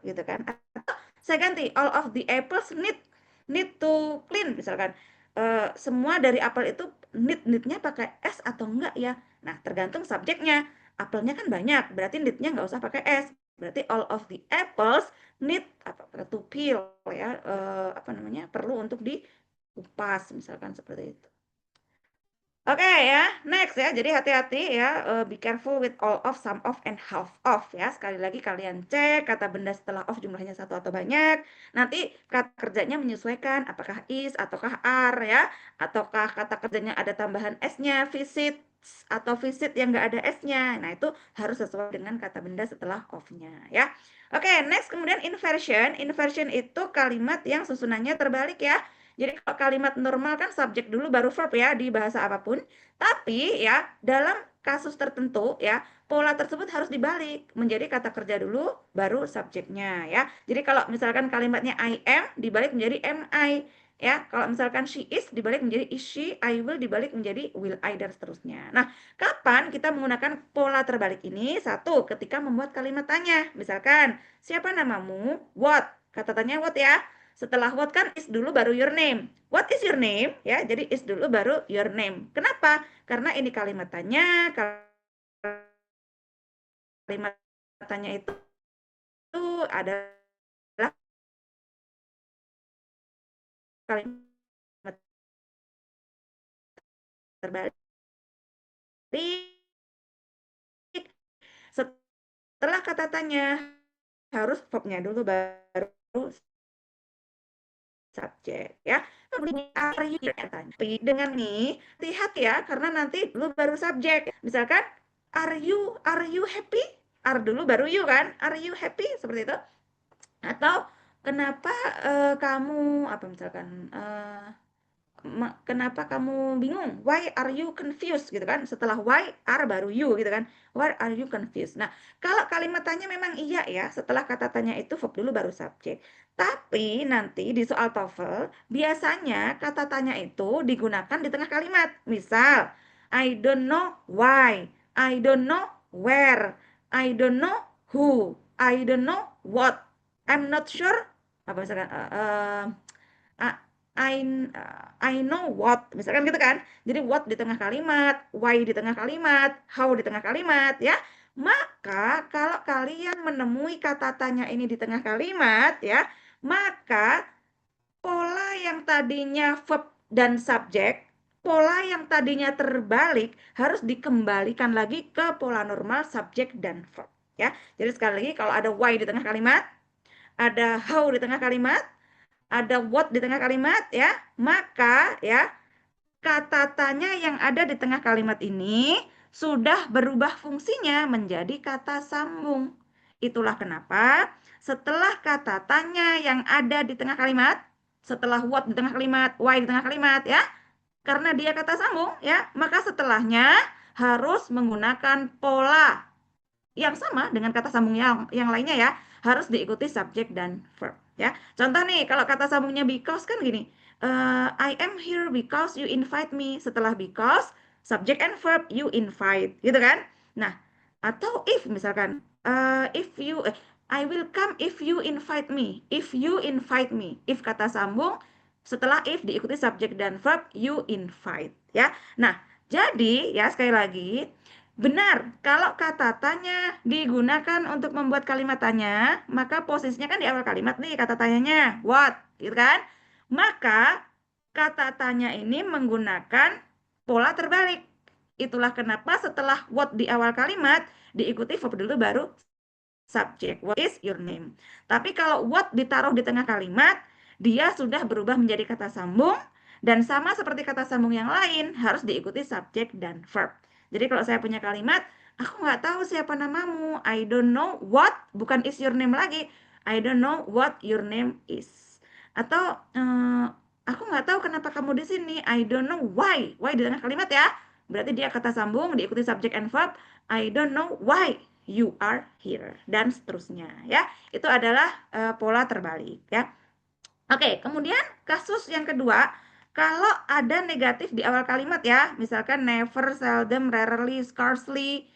gitu kan. Atau saya ganti all of the apples need to clean misalkan. Semua dari apel itu need-nya pakai S atau enggak ya. Nah, tergantung subjeknya. Apelnya kan banyak, berarti need-nya nggak usah pakai S. Berarti all of the apples need to peel ya, apa namanya? Perlu untuk dikupas misalkan seperti itu. Oke ya, next ya. Jadi hati-hati ya, be careful with all of, some of, and half of ya. Sekali lagi kalian cek kata benda setelah of jumlahnya satu atau banyak. Nanti kata kerjanya menyesuaikan apakah is ataukah are ya. Ataukah kata kerjanya ada tambahan s-nya, visit atau visit yang nggak ada s-nya. Nah itu harus sesuai dengan kata benda setelah of-nya ya. Oke, next kemudian inversion. Inversion itu kalimat yang susunannya terbalik ya. Jadi kalau kalimat normal kan subjek dulu baru verb ya di bahasa apapun. Tapi ya dalam kasus tertentu ya pola tersebut harus dibalik menjadi kata kerja dulu baru subjeknya ya. Jadi kalau misalkan kalimatnya I am dibalik menjadi am I ya. Kalau misalkan she is dibalik menjadi is she, I will dibalik menjadi will I dan seterusnya. Nah, kapan kita menggunakan pola terbalik ini? Satu, ketika membuat kalimat tanya. Misalkan, siapa namamu? What? Kata tanya what ya. Setelah what kan is dulu baru your name. What is your name? Ya, jadi is dulu baru your name. Kenapa? Karena ini kalimat tanya, kalimat tanya itu adalah kalimat terbalik. Setelah kata tanya harus verbnya dulu baru subjek ya. Are you dengan nih lihat ya karena nanti dulu baru subjek. Misalkan are you happy? Are dulu baru you kan? Are you happy? Seperti itu. Atau kenapa kamu apa misalkan kenapa kamu bingung? Why are you confused gitu kan? Setelah why are baru you gitu kan? Why are you confused? Nah, kalau kalimat tanya memang iya ya, setelah kata tanya itu verb dulu baru subjek. Tapi nanti di soal TOEFL biasanya kata tanya itu digunakan di tengah kalimat. Misal, I don't know why, I don't know where, I don't know who, I don't know what, I'm not sure apa misalkan uh, I I know what misalkan gitu kan. Jadi what di tengah kalimat, why di tengah kalimat, how di tengah kalimat ya. Maka kalau kalian menemui kata tanya ini di tengah kalimat ya, maka pola yang tadinya verb dan subjek, pola yang tadinya terbalik harus dikembalikan lagi ke pola normal subjek dan verb ya. Jadi sekali lagi kalau ada why di tengah kalimat, ada how di tengah kalimat, ada what di tengah kalimat ya, maka ya kata tanya yang ada di tengah kalimat ini sudah berubah fungsinya menjadi kata sambung. Itulah kenapa setelah kata tanya yang ada di tengah kalimat, setelah what di tengah kalimat, why di tengah kalimat ya, karena dia kata sambung ya, maka setelahnya harus menggunakan pola yang sama dengan kata sambung yang lainnya ya, harus diikuti subjek dan verb ya. Contoh nih, kalau kata sambungnya because kan gini, I am here because you invite me. Setelah because, subject and verb you invite, gitu kan? Nah, atau if misalkan, if you, I will come if you invite me. If you invite me. If kata sambung, setelah if diikuti subjek dan verb you invite ya. Nah, jadi ya sekali lagi benar, kalau kata tanya digunakan untuk membuat kalimat tanya, maka posisinya kan di awal kalimat nih kata tanyanya, what, gitu kan? Maka kata tanya ini menggunakan pola terbalik. Itulah kenapa setelah what di awal kalimat diikuti verb dulu baru subjek. What is your name? Tapi kalau what ditaruh di tengah kalimat, dia sudah berubah menjadi kata sambung dan sama seperti kata sambung yang lain harus diikuti subjek dan verb. Jadi kalau saya punya kalimat, aku nggak tahu siapa namamu. I don't know what, bukan is your name lagi. I don't know what your name is. Atau aku nggak tahu kenapa kamu di sini. I don't know why. Why di tengah kalimat ya. Berarti dia kata sambung diikuti subject and verb. I don't know why you are here dan seterusnya ya. Itu adalah pola terbalik ya. Oke, kemudian kasus yang kedua, kalau ada negatif di awal kalimat ya, misalkan never, seldom, rarely, scarcely,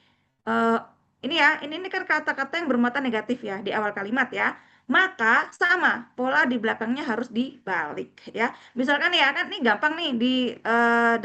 ini ya, ini kan kata-kata yang bermuatan negatif ya di awal kalimat ya. Maka sama, pola di belakangnya harus dibalik ya. Misalkan ya, kan ini gampang nih di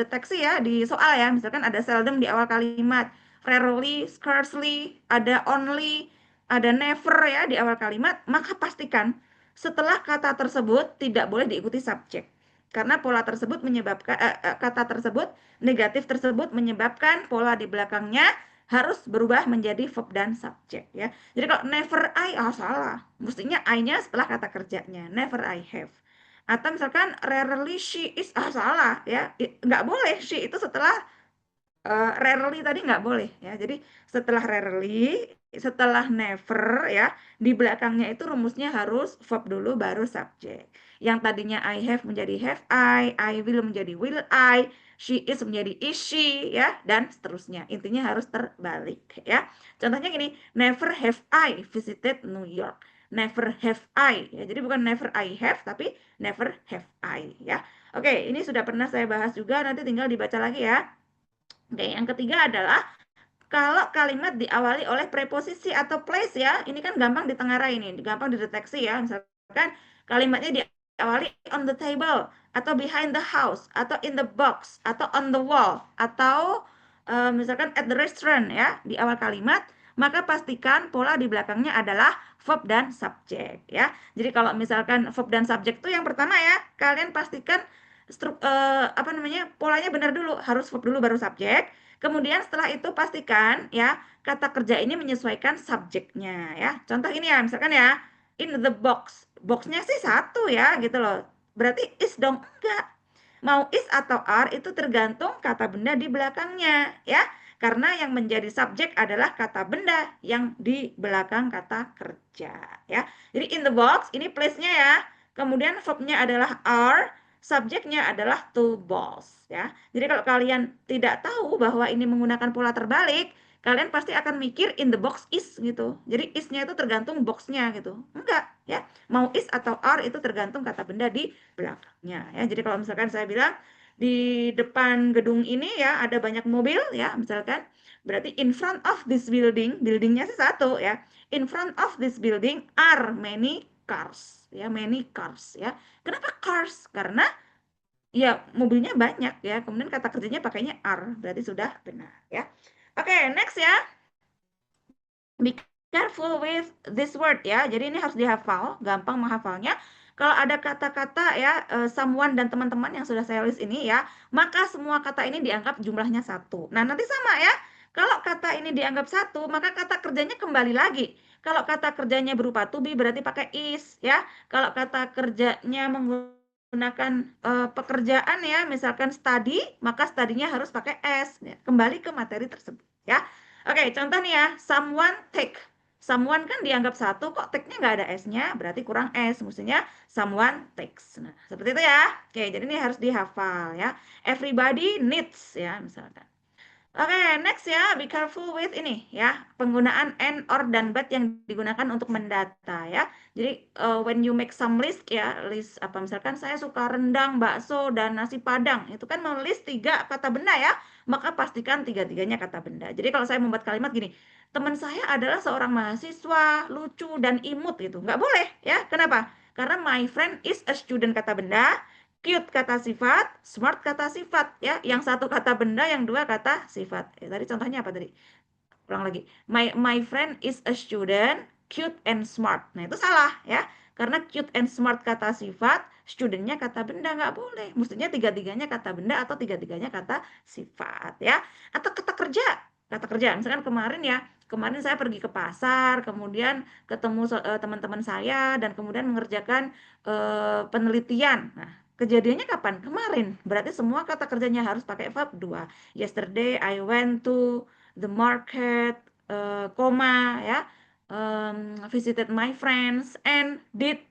deteksi ya di soal ya. Misalkan ada seldom di awal kalimat, rarely, scarcely, ada only, ada never ya di awal kalimat, maka pastikan setelah kata tersebut tidak boleh diikuti subjek. Karena pola tersebut menyebabkan kata tersebut negatif tersebut menyebabkan pola di belakangnya harus berubah menjadi verb dan subjek ya. Jadi kalau never I, salah. Mestinya I-nya setelah kata kerjanya. Never I have. Atau misalkan rarely she is, salah ya. Nggak boleh she itu setelah rarely tadi nggak boleh ya. Jadi setelah rarely, setelah never ya, di belakangnya itu rumusnya harus verb dulu baru subjek. Yang tadinya I have menjadi have I will menjadi will I, she is menjadi is she ya, dan seterusnya. Intinya harus terbalik ya. Contohnya gini, never have I visited New York. Never have I ya. Jadi bukan never I have tapi never have I ya. Oke, ini sudah pernah saya bahas juga, nanti tinggal dibaca lagi ya. Oke, yang ketiga adalah kalau kalimat diawali oleh preposisi atau place ya, ini kan gampang ditengarai ini, gampang dideteksi ya. Misalkan kalimatnya diawali on the table, atau behind the house, atau in the box, atau on the wall, atau misalkan at the restaurant ya, di awal kalimat, maka pastikan pola di belakangnya adalah verb dan subjek ya. Jadi kalau misalkan verb dan subjek itu yang pertama ya, kalian pastikan polanya benar dulu, harus verb dulu baru subjek. Kemudian setelah itu pastikan ya kata kerja ini menyesuaikan subjeknya ya. Contoh ini ya, misalkan ya, in the box. Boxnya sih satu ya gitu loh. Berarti is dong, enggak. Mau is atau are itu tergantung kata benda di belakangnya ya. Karena yang menjadi subjek adalah kata benda yang di belakang kata kerja ya. Jadi in the box ini place-nya ya. Kemudian verbnya adalah are, subjeknya adalah to balls ya. Jadi kalau kalian tidak tahu bahwa ini menggunakan pola terbalik, kalian pasti akan mikir in the box is gitu. Jadi is-nya itu tergantung box-nya gitu. Enggak ya. Mau is atau are itu tergantung kata benda di belakangnya ya. Jadi kalau misalkan saya bilang di depan gedung ini ya ada banyak mobil ya, misalkan berarti in front of this building, buildingnya sih satu ya. In front of this building are many cars ya, many cars ya. Kenapa cars? Karena ya mobilnya banyak ya, kemudian kata kerjanya pakainya are, berarti sudah benar ya. Oke, next ya. Be careful with this word ya. Jadi ini harus dihafal, gampang menghafalnya. Kalau ada kata-kata ya, someone dan teman-teman yang sudah saya list ini ya, maka semua kata ini dianggap jumlahnya satu. Nah, nanti sama ya. Kalau kata ini dianggap satu, maka kata kerjanya kembali lagi. Kalau kata kerjanya berupa to be berarti pakai is ya. Kalau kata kerjanya menggunakan pekerjaan ya, misalkan study, maka studinya harus pakai s ya. Kembali ke materi tersebut ya. Oke, contoh nih ya, someone take. Someone kan dianggap satu, kok take-nya nggak ada S-nya, berarti kurang S. Mestinya someone takes. Nah, seperti itu ya. Oke, jadi ini harus dihafal ya. Everybody needs ya, misalkan. Oke, next ya, be careful with ini ya, penggunaan and, or, dan but yang digunakan untuk mendata ya. Jadi when you make some list ya, list apa misalkan saya suka rendang, bakso, dan nasi padang, itu kan menulis 3 kata benda ya, maka pastikan 3-tiganya kata benda. Jadi kalau saya membuat kalimat gini, teman saya adalah seorang mahasiswa, lucu, dan imut gitu, nggak boleh ya, kenapa? Karena my friend is a student kata benda, cute kata sifat, smart kata sifat ya. Yang satu kata benda, yang dua kata sifat. Tadi contohnya apa tadi? Ulang lagi. My friend is a student, cute and smart. Nah, itu salah ya. Karena cute and smart kata sifat, studentnya kata benda, nggak boleh. Mestinya 3-tiganya kata benda atau 3-tiganya kata sifat ya. Atau kata kerja. Kata kerja, misalkan kemarin saya pergi ke pasar, kemudian ketemu teman-teman saya, dan kemudian mengerjakan penelitian. Nah, kejadiannya kapan? Kemarin. Berarti semua kata kerjanya harus pakai verb 2. Yesterday I went to the market, koma ya, visited my friends and did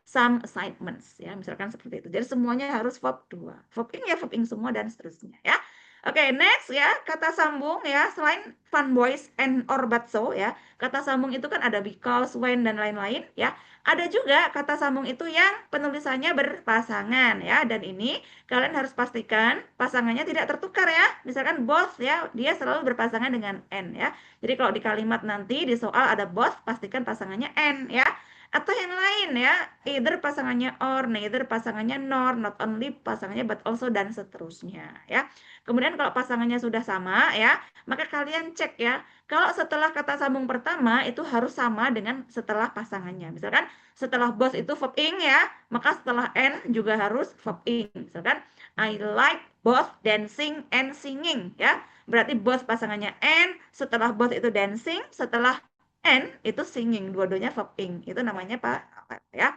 some assignments ya, misalkan seperti itu. Jadi semuanya harus verb 2. Verb ing ya verb ing semua dan seterusnya ya. Oke, next ya, kata sambung ya, selain fun boys and or but so ya, kata sambung itu kan ada because, when, dan lain-lain ya. Ada juga kata sambung itu yang penulisannya berpasangan ya, dan ini kalian harus pastikan pasangannya tidak tertukar ya. Misalkan both ya, dia selalu berpasangan dengan n ya. Jadi kalau di kalimat nanti di soal ada both, pastikan pasangannya n ya. Atau yang lain ya, either pasangannya or, neither pasangannya nor, not only pasangannya but also, dan seterusnya ya. Kemudian kalau pasangannya sudah sama ya, maka kalian cek ya. Kalau setelah kata sambung pertama itu harus sama dengan setelah pasangannya. Misalkan setelah both itu verb ing ya, maka setelah n juga harus verb ing. Misalkan I like both dancing and singing ya. Berarti both pasangannya n, setelah both itu dancing, setelah n itu singing, dua-duanya verb ing. Itu namanya Pak ya.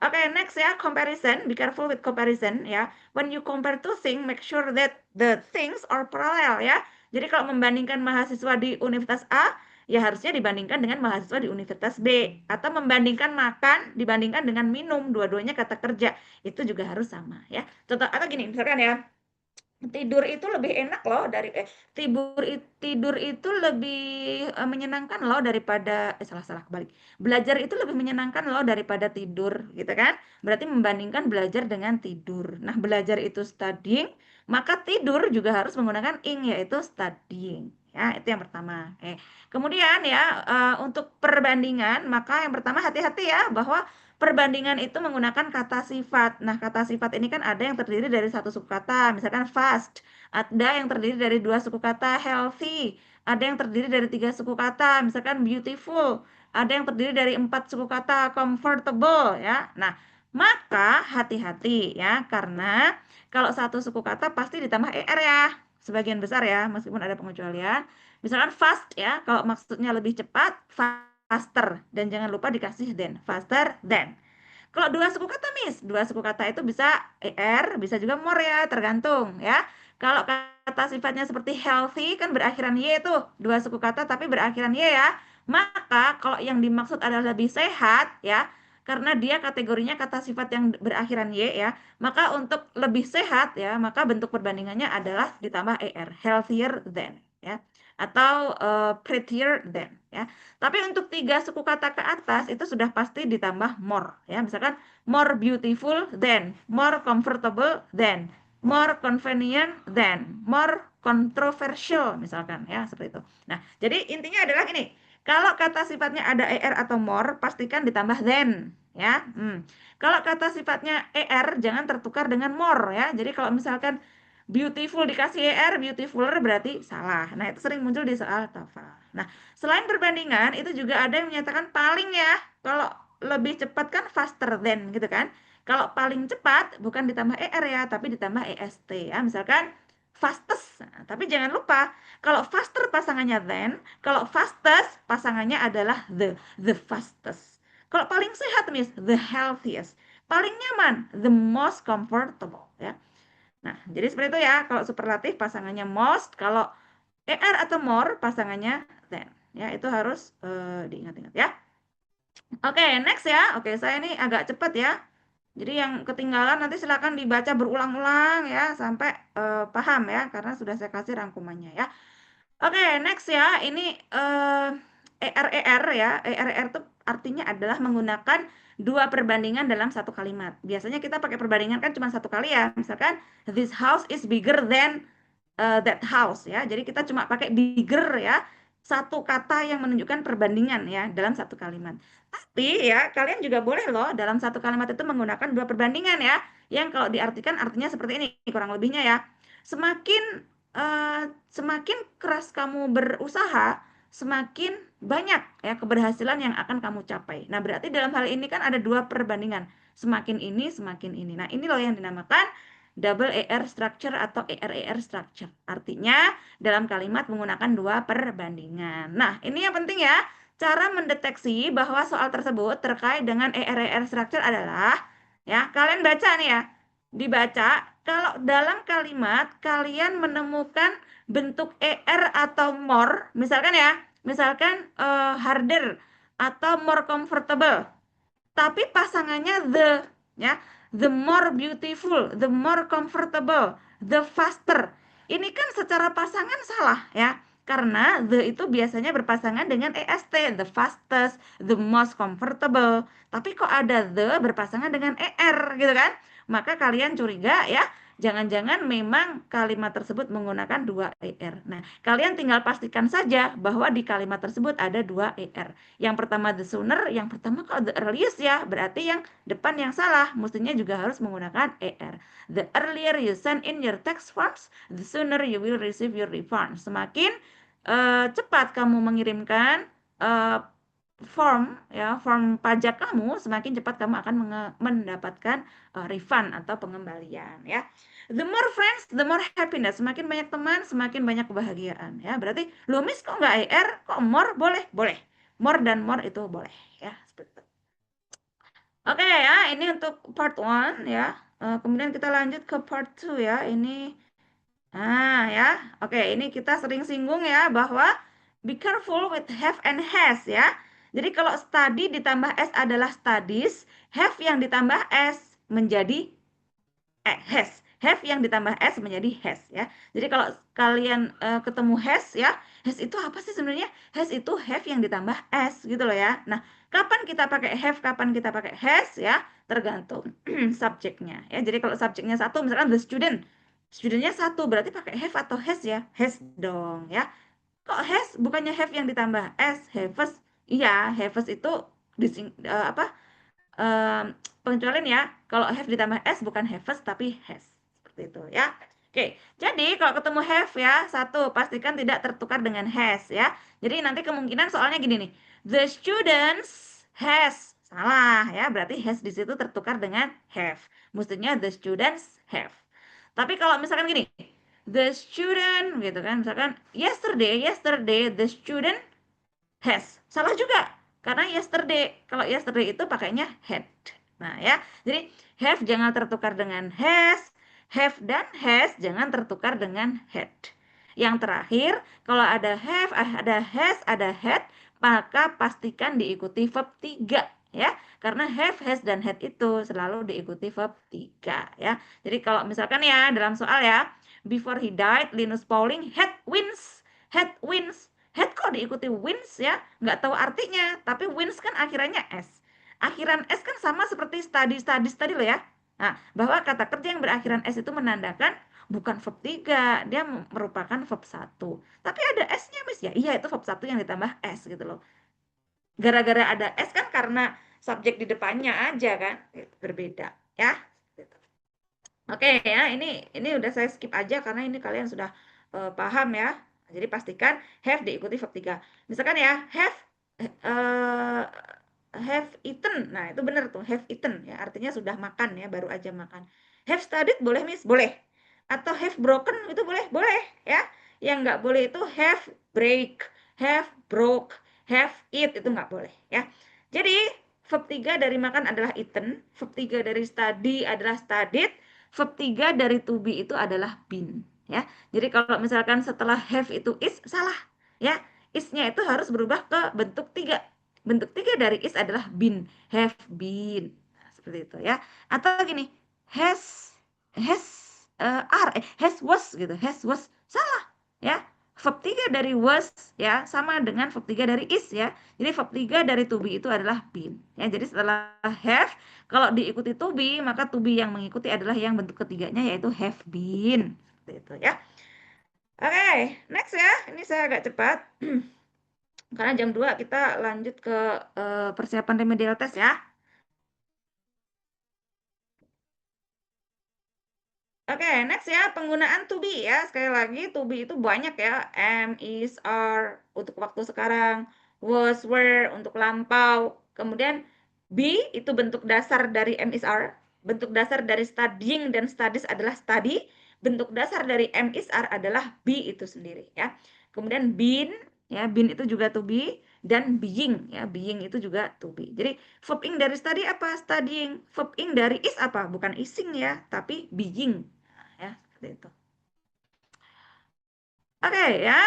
Oke, next ya, comparison. Be careful with comparison ya. When you compare two things, make sure that the things are parallel ya. Jadi kalau membandingkan mahasiswa di Universitas A, ya harusnya dibandingkan dengan mahasiswa di Universitas B. Atau membandingkan makan dibandingkan dengan minum, dua-duanya kata kerja. Itu juga harus sama ya. Contoh, atau gini, misalkan ya, tidur itu lebih enak loh tidur itu lebih menyenangkan loh daripada salah kebalik. Belajar itu lebih menyenangkan loh daripada tidur, gitu kan? Berarti membandingkan belajar dengan tidur. Nah, belajar itu studying, maka tidur juga harus menggunakan ing yaitu studying. Ya, itu yang pertama. Kemudian ya untuk perbandingan, maka yang pertama hati-hati ya bahwa perbandingan itu menggunakan kata sifat. Nah, kata sifat ini kan ada yang terdiri dari satu suku kata, misalkan fast. Ada yang terdiri dari dua suku kata, healthy. Ada yang terdiri dari tiga suku kata, misalkan beautiful. Ada yang terdiri dari empat suku kata, comfortable ya. Nah, maka hati-hati ya, karena kalau satu suku kata pasti ditambah er ya. Sebagian besar ya, meskipun ada pengecualian. Misalkan fast ya, kalau maksudnya lebih cepat, faster, dan jangan lupa dikasih than, faster than. Kalau dua suku kata dua suku kata itu bisa bisa juga more ya, tergantung ya. Kalau kata sifatnya seperti healthy kan berakhiran y itu dua suku kata tapi berakhiran y ya. Maka kalau yang dimaksud adalah lebih sehat ya, karena dia kategorinya kata sifat yang berakhiran y ya, maka untuk lebih sehat ya, maka bentuk perbandingannya adalah ditambah healthier than ya, atau prettier than ya. Tapi untuk tiga suku kata ke atas itu sudah pasti ditambah more ya. Misalkan more beautiful than, more comfortable than, more convenient than, more controversial misalkan ya, seperti itu. Nah, jadi intinya adalah gini, kalau kata sifatnya ada atau more pastikan ditambah than ya. Kalau kata sifatnya jangan tertukar dengan more ya. Jadi kalau misalkan beautiful dikasih beautifuler berarti salah. Nah, itu sering muncul di soal TOEFL. Nah, selain perbandingan, itu juga ada yang menyatakan paling ya. Kalau lebih cepat kan faster than gitu kan. Kalau paling cepat bukan ditambah ya, tapi ditambah est ya. Misalkan fastest. Nah, tapi jangan lupa, kalau faster pasangannya than, kalau fastest pasangannya adalah the fastest. Kalau paling sehat the healthiest. Paling nyaman, the most comfortable ya. Nah, jadi seperti itu ya. Kalau superlatif pasangannya most, kalau atau more pasangannya than. Ya, itu harus diingat-ingat ya. Oke, next ya. Oke, saya ini agak cepat ya. Jadi yang ketinggalan nanti silakan dibaca berulang-ulang ya sampai paham ya, karena sudah saya kasih rangkumannya ya. Oke, next ya. Ini ya. Itu artinya adalah menggunakan dua perbandingan dalam satu kalimat. Biasanya kita pakai perbandingan kan cuma satu kali ya. Misalkan this house is bigger than that house ya. Jadi kita cuma pakai bigger ya. Satu kata yang menunjukkan perbandingan ya dalam satu kalimat. Tapi ya kalian juga boleh loh dalam satu kalimat itu menggunakan dua perbandingan ya. Yang kalau diartikan artinya seperti ini kurang lebihnya ya. Semakin keras kamu berusaha, semakin banyak ya keberhasilan yang akan kamu capai. Nah, berarti dalam hal ini kan ada dua perbandingan. Semakin ini, semakin ini. Nah, ini loh yang dinamakan double structure atau structure. Artinya dalam kalimat menggunakan dua perbandingan. Nah, ini yang penting ya. Cara mendeteksi bahwa soal tersebut terkait dengan structure adalah ya, kalian baca nih ya. Dibaca, kalau dalam kalimat kalian menemukan bentuk atau more, misalkan ya, misalkan harder atau more comfortable, tapi pasangannya ya, the more beautiful, the more comfortable, the faster. Ini kan secara pasangan salah ya. Karena the itu biasanya berpasangan dengan est, the fastest, the most comfortable. Tapi kok ada the berpasangan dengan er gitu kan? Maka kalian curiga ya, jangan-jangan memang kalimat tersebut menggunakan dua er. Nah, kalian tinggal pastikan saja bahwa di kalimat tersebut ada dua er. Yang pertama the sooner, yang pertama kok the earliest ya, berarti yang depan yang salah, mestinya juga harus menggunakan er. The earlier you send in your tax forms, the sooner you will receive your refund. Semakin cepat kamu mengirimkan form pajak kamu, semakin cepat kamu akan mendapatkan refund atau pengembalian ya. The more friends, the more happiness. Semakin banyak teman, semakin banyak kebahagiaan ya. Berarti lu miss kok nggak er, kok more boleh? Boleh. More dan more itu boleh ya. Seperti itu. Oke ya, ini untuk part 1 ya. Kemudian kita lanjut ke part 2 ya. Ini ya. Oke, ini kita sering singgung ya bahwa be careful with have and has ya. Jadi kalau study ditambah s adalah studies, have yang ditambah s menjadi has. Have yang ditambah s menjadi has ya. Jadi kalau kalian ketemu has ya, has itu apa sih sebenarnya? Has itu have yang ditambah s gitu loh ya. Nah, kapan kita pakai have, kapan kita pakai has ya, tergantung subjeknya ya. Jadi kalau subjeknya satu, misalkan the student, studentnya satu, berarti pakai have atau has ya? Has dong ya. Kok has bukannya have yang ditambah s, haves? Iya, haves itu apa? Pengecualian ya, kalau have ditambah s bukan haves tapi has, seperti itu ya. Oke, jadi kalau ketemu have ya, satu, pastikan tidak tertukar dengan has ya. Jadi nanti kemungkinan soalnya gini nih, the students has, salah ya, berarti has di situ tertukar dengan have. Mestinya the students have. Tapi kalau misalkan gini, the student gitu kan, misalkan yesterday the student has. Salah juga. Karena yesterday, kalau yesterday itu pakainya had. Nah ya, jadi have jangan tertukar dengan has, have dan has jangan tertukar dengan had. Yang terakhir, kalau ada have, ada has, ada had, maka pastikan diikuti verb 3 ya. Karena have, has, dan had itu selalu diikuti verb 3 ya. Jadi kalau misalkan ya dalam soal ya, before he died, Linus Pauling had wins. Had wins. Head kok diikuti wins ya, nggak tahu artinya, tapi wins kan akhirannya s. Akhiran s kan sama seperti studies tadi loh ya. Nah, bahwa kata kerja yang berakhiran s itu menandakan bukan verb 3, dia merupakan verb 1. Tapi ada s-nya Miss ya? Iya, itu verb 1 yang ditambah s gitu loh. Gara-gara ada s kan karena subjek di depannya aja kan, berbeda ya. Oke ya, ini udah saya skip aja karena ini kalian sudah paham ya. Jadi pastikan have diikuti verb 3. Misalkan ya, have eaten. Nah, itu benar tuh, have eaten ya. Artinya sudah makan ya, baru aja makan. Have studied boleh Miss? Boleh. Atau have broken itu boleh? Boleh ya. Yang nggak boleh itu have break, have broke, have eat itu nggak boleh ya. Jadi verb 3 dari makan adalah eaten, verb 3 dari study adalah studied, verb 3 dari to be itu adalah been ya. Jadi kalau misalkan setelah have itu is, salah ya. Is-nya itu harus berubah ke bentuk 3. Bentuk 3 dari is adalah been, have been. Nah, seperti itu ya. Atau gini, has has was gitu, has was, salah ya. Verb 3 dari was ya sama dengan verb 3 dari is ya. Jadi verb 3 dari to be itu adalah been ya. Jadi setelah have, kalau diikuti to be, maka to be yang mengikuti adalah yang bentuk ketiganya yaitu have been. Seperti itu ya. Oke, next ya. Ini saya agak cepat. Karena jam 2 kita lanjut ke persiapan remedial test ya. Oke, next ya, penggunaan to be ya. Sekali lagi, to be itu banyak ya. Am, is, are untuk waktu sekarang. Was, were untuk lampau. Kemudian be itu bentuk dasar dari am, is, are. Bentuk dasar dari studying dan studies adalah study. Bentuk dasar dari am, is, are adalah be itu sendiri ya. Kemudian been, ya been itu juga to be. Dan being, ya being itu juga to be. Jadi verb ing dari study apa? Studying. Verb ing dari is apa? Bukan ising ya, tapi being. Nah, ya, seperti itu. Oke ya,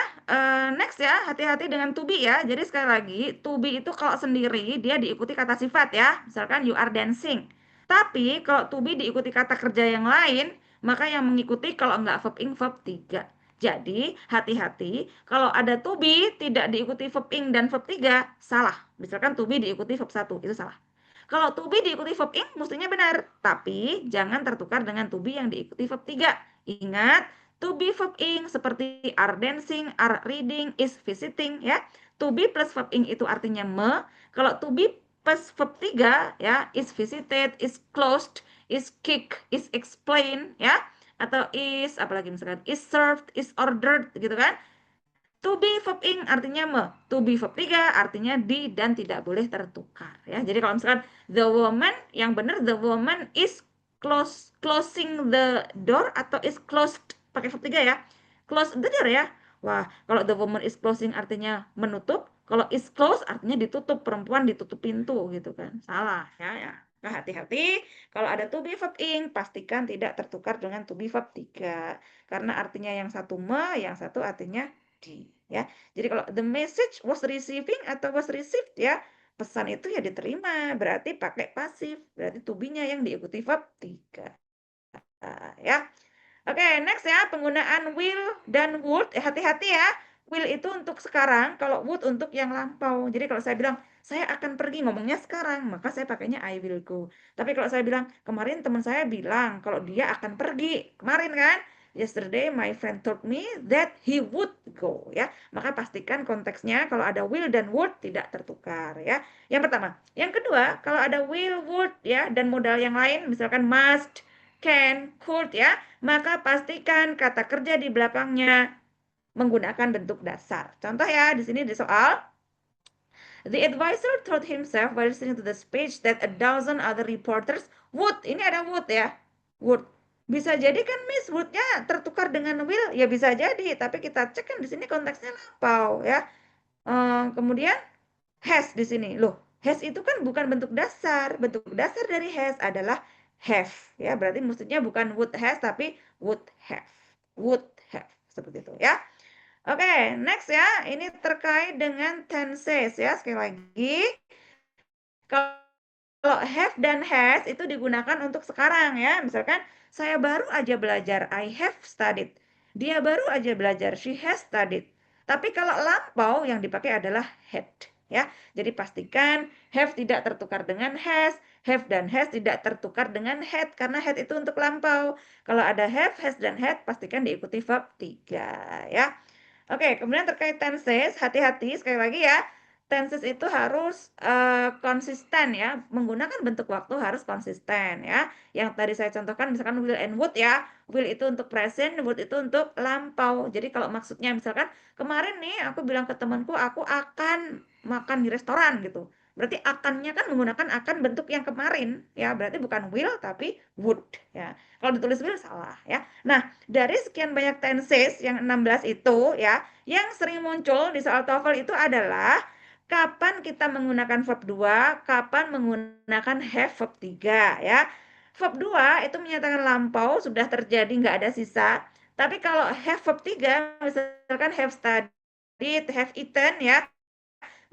next ya, hati-hati dengan to be ya. Jadi sekali lagi, to be itu kalau sendiri dia diikuti kata sifat ya. Misalkan you are dancing. Tapi kalau to be diikuti kata kerja yang lain, maka yang mengikuti kalau enggak verb ing verb 3. Jadi, hati-hati kalau ada to be tidak diikuti verb ing dan verb 3, salah. Misalkan to be diikuti verb 1, itu salah. Kalau to be diikuti verb ing, mestinya benar. Tapi, jangan tertukar dengan to be yang diikuti verb 3. Ingat, to be verb ing seperti are dancing, are reading, is visiting, ya. To be plus verb ing itu artinya me. Kalau to be plus verb 3, ya, is visited, is closed, is kick, is explain, ya. Atau is, apalagi misalkan, is served, is ordered, gitu kan. To be verb ing artinya me. To be verb 3 artinya di dan tidak boleh tertukar, ya. Jadi kalau misalkan the woman, yang benar the woman is closing the door atau is closed pakai verb 3 ya. Close the door ya. Wah, kalau the woman is closing artinya menutup, kalau is closed artinya ditutup, perempuan ditutup pintu gitu kan. Salah ya ya. Nah, hati-hati kalau ada to be verb ing pastikan tidak tertukar dengan to be verb 3. Karena artinya yang satu me, yang satu artinya di, ya. Jadi kalau the message was receiving atau was received, ya, pesan itu ya diterima, berarti pakai pasif, berarti to be-nya yang diikuti verb 3. Ya. Oke, next ya, penggunaan will dan would. Hati-hati ya. Will itu untuk sekarang, kalau would untuk yang lampau. Jadi kalau saya bilang, saya akan pergi, ngomongnya sekarang, maka saya pakainya I will go. Tapi kalau saya bilang, kemarin teman saya bilang kalau dia akan pergi. Kemarin kan? Yesterday my friend told me that he would go, ya. Maka pastikan konteksnya kalau ada will dan would tidak tertukar, ya. Yang pertama. Yang kedua, kalau ada will, would, ya, dan modal yang lain, misalkan must, can, could, ya, maka pastikan kata kerja di belakangnya menggunakan bentuk dasar. Contoh ya, di sini di soal, the advisor told himself while listening to the speech that a dozen other reporters would. Ini ada would ya, would. Bisa jadi kan Miss would-nya tertukar dengan will, ya bisa jadi. Tapi kita cek kan di sini konteksnya lampau ya. Kemudian has di sini. Loh, has itu kan bukan bentuk dasar. Bentuk dasar dari has adalah have, ya. Berarti maksudnya bukan would has tapi would have. Would have. Seperti itu, ya. Oke, next ya. Ini terkait dengan tenses ya. Sekali lagi, kalau have dan has itu digunakan untuk sekarang ya. Misalkan saya baru aja belajar, I have studied. Dia baru aja belajar, she has studied. Tapi kalau lampau yang dipakai adalah had ya. Jadi pastikan have tidak tertukar dengan have dan has tidak tertukar dengan had karena had itu untuk lampau. Kalau ada have, has dan had pastikan diikuti verb 3 ya. Oke, kemudian terkait tenses, hati-hati sekali lagi ya. Tenses itu harus konsisten ya, menggunakan bentuk waktu harus konsisten ya. Yang tadi saya contohkan misalkan will and would ya. Will itu untuk present, would itu untuk lampau. Jadi kalau maksudnya misalkan kemarin nih aku bilang ke temanku aku akan makan di restoran gitu. Berarti akannya kan menggunakan akan bentuk yang kemarin ya. Berarti bukan will tapi would ya. Kalau ditulis will salah ya. Nah, dari sekian banyak tenses yang 16 itu ya, yang sering muncul di soal TOEFL itu adalah kapan kita menggunakan verb 2, kapan menggunakan have verb 3 ya. Verb 2 itu menyatakan lampau, sudah terjadi, nggak ada sisa. Tapi kalau have verb 3, misalkan have studied, have eaten ya,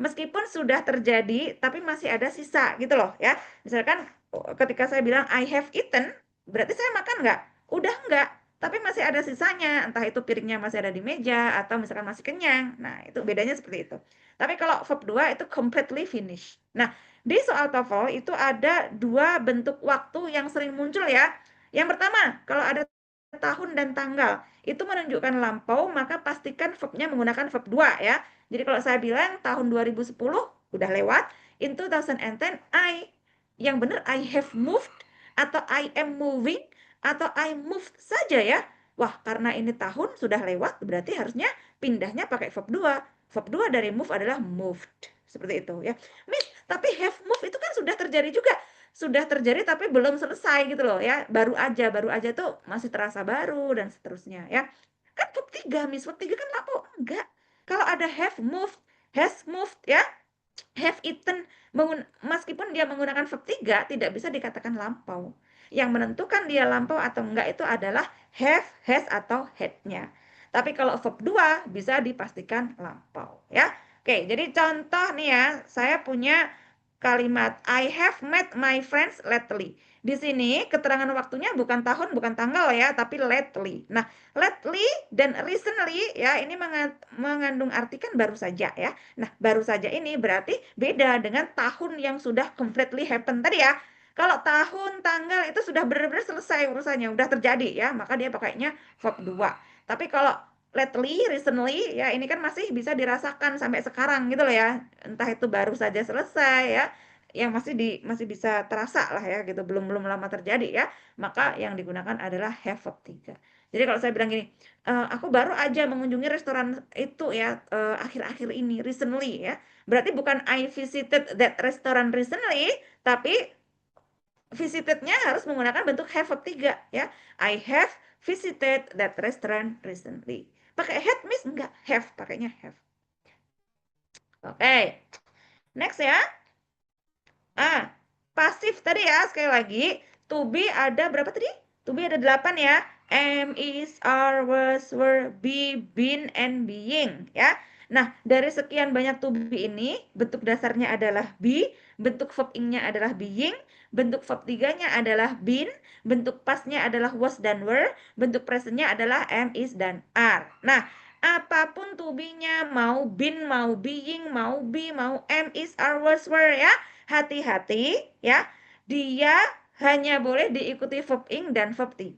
meskipun sudah terjadi, tapi masih ada sisa gitu loh ya. Misalkan ketika saya bilang I have eaten, berarti saya makan nggak? Udah nggak, tapi masih ada sisanya, entah itu piringnya masih ada di meja, atau misalkan masih kenyang. Nah, itu bedanya seperti itu. Tapi kalau verb 2 itu completely finish. Nah, di soal TOEFL itu ada dua bentuk waktu yang sering muncul ya. Yang pertama, kalau ada tahun dan tanggal, itu menunjukkan lampau, maka pastikan verbnya menggunakan verb 2 ya. Jadi kalau saya bilang tahun 2010 udah lewat, in 2010 yang benar I have moved, atau I am moving, atau I moved saja ya. Wah, karena ini tahun sudah lewat, berarti harusnya pindahnya pakai verb 2. Verb 2 dari move adalah moved. Seperti itu ya. Miss, tapi have moved itu kan sudah terjadi juga. Sudah terjadi tapi belum selesai gitu loh ya. Baru aja tuh masih terasa baru dan seterusnya ya. Kan verb 3, Miss. Verb 3 kan lapo enggak. Kalau ada have moved, has moved ya, have eaten, meskipun dia menggunakan verb 3 tidak bisa dikatakan lampau. Yang menentukan dia lampau atau enggak itu adalah have, has atau had-nya. Tapi kalau verb 2 bisa dipastikan lampau ya. Oke, jadi contoh nih ya, saya punya kalimat I have met my friends lately. Di sini keterangan waktunya bukan tahun, bukan tanggal ya, tapi lately. Nah, lately dan recently ya, ini mengandung arti kan baru saja ya. Nah, baru saja ini berarti beda dengan tahun yang sudah completely happen tadi ya. Kalau tahun, tanggal itu sudah benar-benar selesai urusannya, udah terjadi ya, maka dia pakainya verb 2. Tapi kalau lately, recently ya ini kan masih bisa dirasakan sampai sekarang gitu loh ya. Entah itu baru saja selesai ya, yang masih bisa terasa lah ya gitu, belum lama terjadi ya. Maka yang digunakan adalah have verb 3. Jadi kalau saya bilang gini, aku baru aja mengunjungi restoran itu ya akhir-akhir ini, recently ya. Berarti bukan I visited that restaurant recently, tapi visitednya harus menggunakan bentuk have verb 3 ya. I have visited that restaurant recently. Pakai had miss enggak, have, pakainya have. Oke. Next ya. Pasif tadi ya, sekali lagi. To be ada berapa tadi? To be ada 8 ya. Am, is, are, was, were, be, been, and being ya. Nah, dari sekian banyak to be ini, bentuk dasarnya adalah be, bentuk verb ing-nya adalah being, bentuk verb 3-nya adalah been, bentuk past-nya adalah was dan were, bentuk present-nya adalah am, is, dan are. Nah, apapun to be-nya, mau been, mau being, mau be, mau am, is, are, was, were ya. Hati-hati ya, dia hanya boleh diikuti verb ing dan verb 3.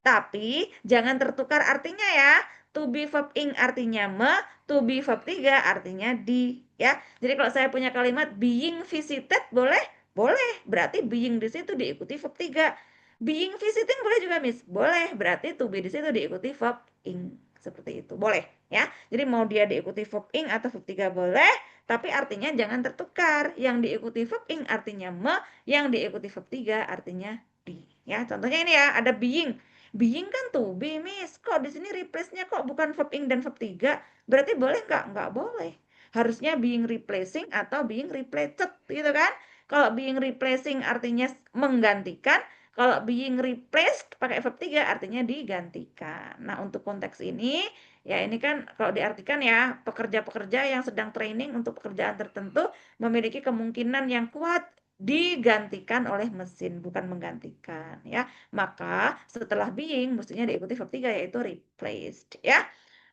Tapi jangan tertukar artinya ya. To be verb ing artinya me, to be verb 3 artinya di ya. Jadi kalau saya punya kalimat being visited boleh? Boleh. Berarti being di situ diikuti verb 3. Being visiting boleh juga, Miss? Boleh. Berarti to be di situ diikuti verb ing. Seperti itu. Boleh ya. Jadi mau dia diikuti verb ing atau verb 3 boleh. Tapi artinya jangan tertukar. Yang diikuti verb ing artinya me, yang diikuti verb 3 artinya di. Ya, contohnya ini ya, ada being. Being kan to be, Miss. Kok di sini replace-nya kok bukan verb ing dan verb 3? Berarti boleh nggak? Nggak boleh. Harusnya being replacing atau being replaced gitu kan? Kalau being replacing artinya menggantikan, kalau being replaced pakai verb 3 artinya digantikan. Nah, untuk konteks ini ya ini kan kalau diartikan ya, pekerja-pekerja yang sedang training untuk pekerjaan tertentu memiliki kemungkinan yang kuat digantikan oleh mesin, bukan menggantikan ya. Maka setelah being mestinya diikuti verb 3 yaitu replaced ya.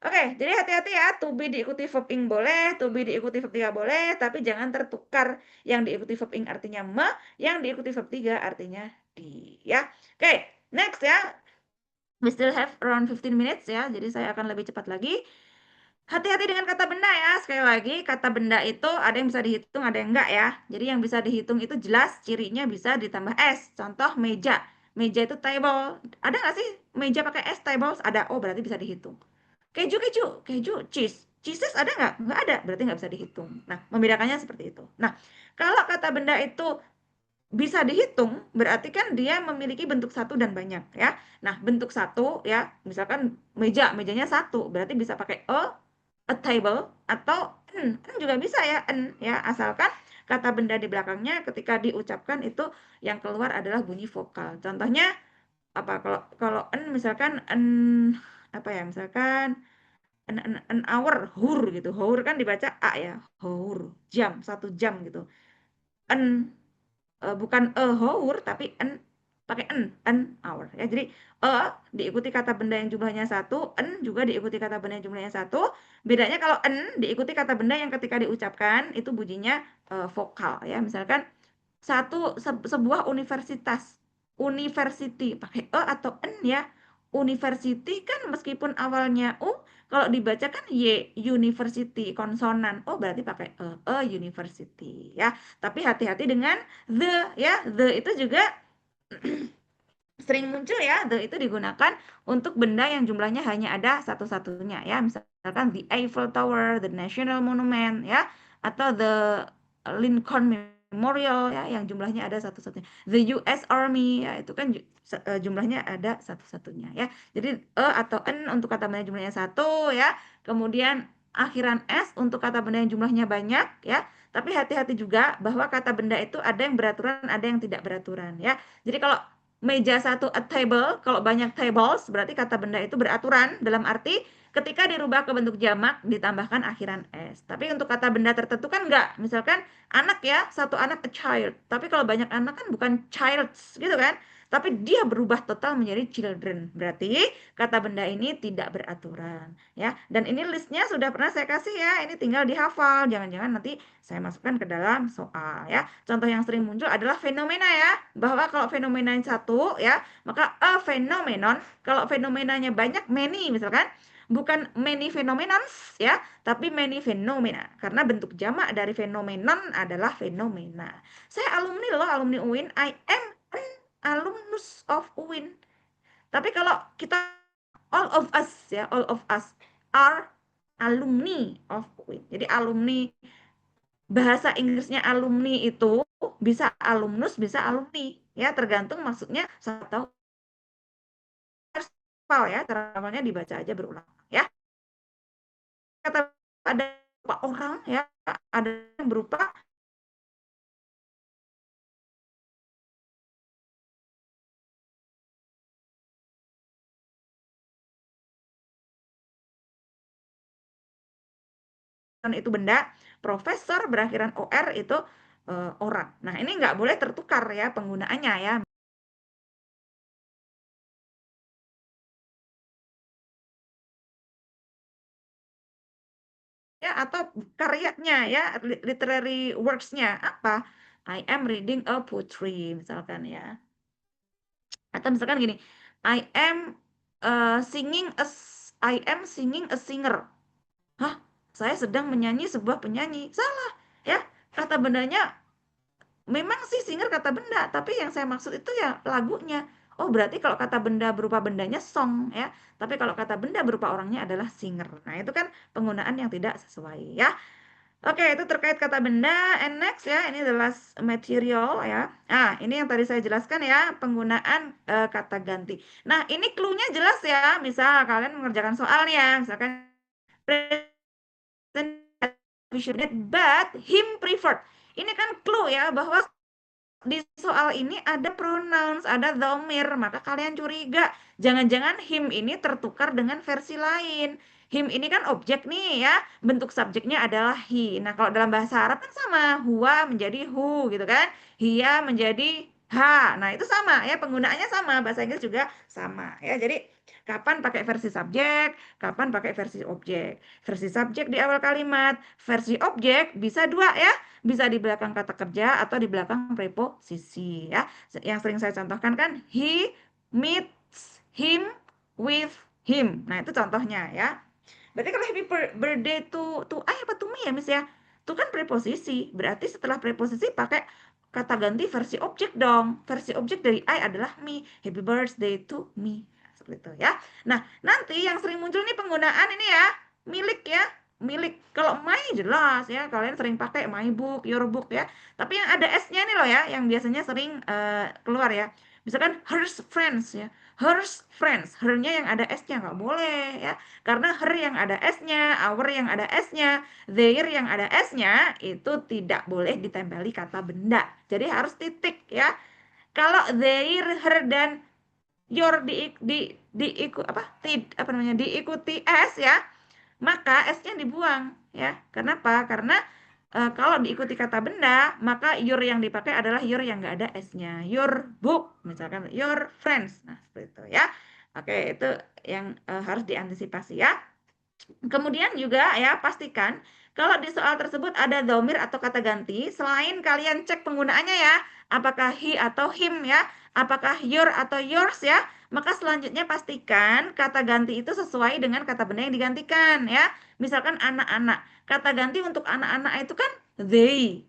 Oke, jadi hati-hati ya, to be diikuti verb ing boleh, to be diikuti verb 3 boleh, tapi jangan tertukar. Yang diikuti verb ing artinya me, yang diikuti verb 3 artinya di ya. Oke, next ya. We still have around 15 minutes ya, jadi saya akan lebih cepat lagi. Hati-hati dengan kata benda ya, sekali lagi kata benda itu ada yang bisa dihitung, ada yang enggak ya. Jadi yang bisa dihitung itu jelas cirinya bisa ditambah S. Contoh meja, meja itu table. Ada nggak sih meja pakai S tables? Ada, oh berarti bisa dihitung. Keju, keju, keju, cheese. Cheeses ada nggak? Nggak ada, berarti nggak bisa dihitung. Nah, membedakannya seperti itu. Nah, kalau kata benda itu bisa dihitung, berarti kan dia memiliki bentuk satu dan banyak ya. Nah, bentuk satu ya, misalkan meja, mejanya satu, berarti bisa pakai a table atau n juga bisa ya, n ya, asalkan kata benda di belakangnya ketika diucapkan itu yang keluar adalah bunyi vokal. Contohnya apa? Kalau kalau n misalkan n apa ya? Misalkan an hour, hur gitu. Hur kan dibaca a ya, hur, jam, 1 jam gitu. N bukan a hour tapi pakai an hour ya. Jadi diikuti kata benda yang jumlahnya satu, n juga diikuti kata benda yang jumlahnya satu. Bedanya kalau n diikuti kata benda yang ketika diucapkan itu bunyinya vokal ya. Misalkan sebuah universitas, university pakai e atau n ya. University kan meskipun awalnya u, kalau dibaca kan y, university konsonan. Oh, berarti pakai university ya. Tapi hati-hati dengan the ya. The itu juga sering muncul ya. The itu digunakan untuk benda yang jumlahnya hanya ada satu-satunya ya. Misalkan the Eiffel Tower, the National Monument ya, atau the Lincoln Memorial ya, yang jumlahnya ada satu-satunya. The US Army ya, itu kan jumlahnya ada satu-satunya ya. Jadi atau n untuk kata benda yang jumlahnya satu ya. Kemudian akhiran s untuk kata benda yang jumlahnya banyak ya. Tapi hati-hati juga bahwa kata benda itu ada yang beraturan, ada yang tidak beraturan ya. Jadi kalau meja satu a table, kalau banyak tables berarti kata benda itu beraturan, dalam arti ketika dirubah ke bentuk jamak ditambahkan akhiran s. Tapi untuk kata benda tertentu kan enggak. Misalkan anak ya, satu anak a child. Tapi kalau banyak anak kan bukan childs gitu kan. Tapi dia berubah total menjadi children. Berarti kata benda ini tidak beraturan ya. Dan ini listnya sudah pernah saya kasih ya. Ini tinggal dihafal. Jangan-jangan nanti saya masukkan ke dalam soal ya. Contoh yang sering muncul adalah fenomena ya. Bahwa kalau fenomena yang satu ya, maka a phenomenon. Kalau fenomenanya banyak, many misalkan. Bukan many phenomenons ya, tapi many phenomena. Karena bentuk jamak dari phenomenon adalah fenomena. Saya alumni loh, alumni UIN. I am an alumnus of UIN. Tapi kalau kita all of us ya, all of us are alumni of UIN. Jadi alumni, bahasa Inggrisnya alumni itu bisa alumnus, bisa alumni ya, tergantung maksudnya atau hafal ya, cara hafalnya dibaca aja berulang ya. Kata ada beberapa orang ya, ada yang berupa itu benda, profesor berakhiran OR itu orang. Nah, ini nggak boleh tertukar ya penggunaannya ya. Ya, atau karyanya ya, literary works-nya apa? I am reading a poetry misalkan ya. Atau misalkan gini, I am singing I am singing a singer. Hah? Saya sedang menyanyi sebuah penyanyi. Salah ya. Kata bendanya memang sih singer kata benda, tapi yang saya maksud itu ya lagunya. Oh, berarti kalau kata benda berupa bendanya song ya. Tapi kalau kata benda berupa orangnya adalah singer. Nah, itu kan penggunaan yang tidak sesuai ya. Oke, itu terkait kata benda. And next ya, ini adalah material ya. Ah, ini yang tadi saya jelaskan ya, penggunaan kata ganti. Nah, ini clue-nya jelas ya. Misal kalian mengerjakan soal nih ya, misalkan but him preferred. Ini kan clue ya, bahwa di soal ini ada pronouns, ada dhamir, maka kalian curiga, jangan-jangan him ini tertukar dengan versi lain. Him ini kan objek nih ya, bentuk subjeknya adalah he. Nah, kalau dalam bahasa Arab kan sama, huwa menjadi hu gitu kan, hia menjadi ha. Nah, itu sama ya, penggunaannya sama, bahasa Inggris juga sama ya. Jadi, kapan pakai versi subjek, kapan pakai versi objek. Versi subjek di awal kalimat, versi objek bisa dua ya, bisa di belakang kata kerja atau di belakang preposisi ya. Yang sering saya contohkan kan he meets him with him. Nah, itu contohnya ya. Berarti kalau happy birthday to I apa to me ya, Miss ya? Itu kan preposisi. Berarti setelah preposisi pakai kata ganti versi objek dong. Versi objek dari I adalah me. Happy birthday to me. Seperti itu ya. Nah, nanti yang sering muncul nih penggunaan ini ya, milik ya, milik. Kalau my jelas ya, kalian sering pakai my book, your book ya. Tapi yang ada s-nya nih loh ya, yang biasanya sering keluar ya. Misalkan hers friends ya, hers friends, her-nya yang ada s-nya nggak boleh ya. Karena her yang ada s-nya, our yang ada s-nya, their yang ada s-nya itu tidak boleh ditempeli kata benda. Jadi harus titik ya. Kalau their, her dan your apa namanya, diikuti s ya, maka s-nya dibuang ya. Kenapa? Karena kalau diikuti kata benda, maka your yang dipakai adalah your yang nggak ada s-nya. Your book, misalkan your friends. Nah, seperti itu ya. Oke, itu yang harus diantisipasi ya. Kemudian juga ya, pastikan kalau di soal tersebut ada domir atau kata ganti, selain kalian cek penggunaannya ya, apakah he atau him ya, apakah your atau yours ya, maka selanjutnya pastikan kata ganti itu sesuai dengan kata benda yang digantikan ya. Misalkan anak-anak, kata ganti untuk anak-anak itu kan they,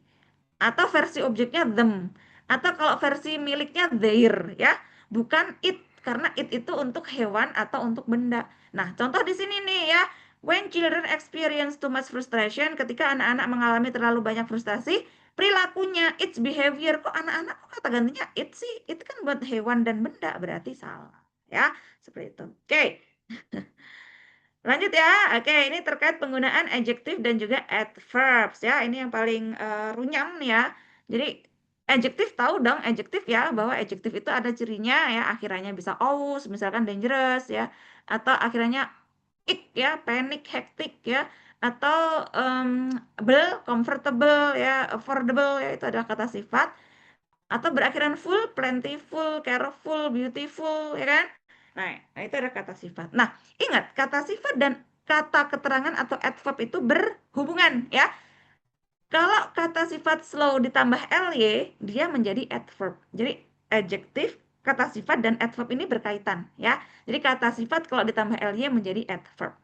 atau versi objeknya them, atau kalau versi miliknya their ya, bukan it, karena it itu untuk hewan atau untuk benda. Nah, contoh di sini nih ya, when children experience too much frustration, ketika anak-anak mengalami terlalu banyak frustasi, perilakunya, its behavior, kok anak-anak kok kata gantinya it sih, itu kan buat hewan dan benda, berarti salah ya, seperti itu. Oke. Lanjut ya. Oke, ini terkait penggunaan adjective dan juga adverbs ya. Ini yang paling runyam nih ya. Jadi adjective, tahu dong adjective ya, bahwa adjective itu ada cirinya ya, akhirannya bisa aus, misalkan dangerous ya, atau akhirannya ya, panic, hectic ya, atau comfortable ya, affordable ya, itu adalah kata sifat. Atau berakhiran full, plentiful, careful, beautiful, ya kan? Nah, itu ada kata sifat. Nah, ingat, kata sifat dan kata keterangan atau adverb itu berhubungan ya. Kalau kata sifat slow ditambah ly, dia menjadi adverb. Jadi adjektif, kata sifat dan adverb ini berkaitan ya. Jadi kata sifat kalau ditambah ly menjadi adverb.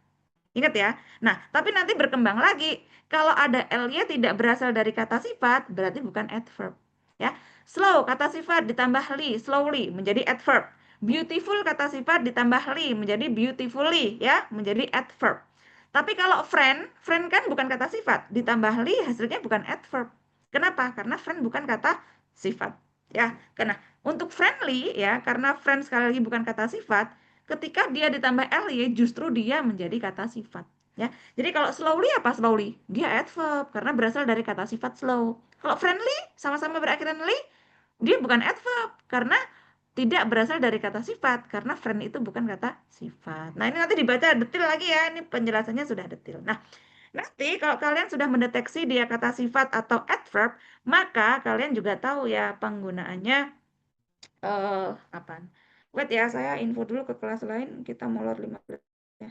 Ingat ya. Nah, tapi nanti berkembang lagi. Kalau ada ly tidak berasal dari kata sifat, berarti bukan adverb. Ya. Slow kata sifat ditambah li, slowly menjadi adverb. Beautiful kata sifat ditambah li menjadi beautifully ya, menjadi adverb. Tapi kalau friend kan bukan kata sifat, ditambah li hasilnya bukan adverb. Kenapa? Karena friend bukan kata sifat. Ya, karena untuk friendly ya, karena friend sekali lagi bukan kata sifat, ketika dia ditambah ly justru dia menjadi kata sifat ya. Jadi kalau slowly apa slowly? Dia adverb karena berasal dari kata sifat slow. Kalau friendly sama-sama berakhiran ly, dia bukan adverb karena tidak berasal dari kata sifat karena friend itu bukan kata sifat. Nah, ini nanti dibaca detail lagi ya. Ini penjelasannya sudah detail. Nah, nanti kalau kalian sudah mendeteksi dia kata sifat atau adverb, maka kalian juga tahu ya penggunaannya apa? Wait ya, saya info dulu ke kelas lain. Kita molor 15 ya.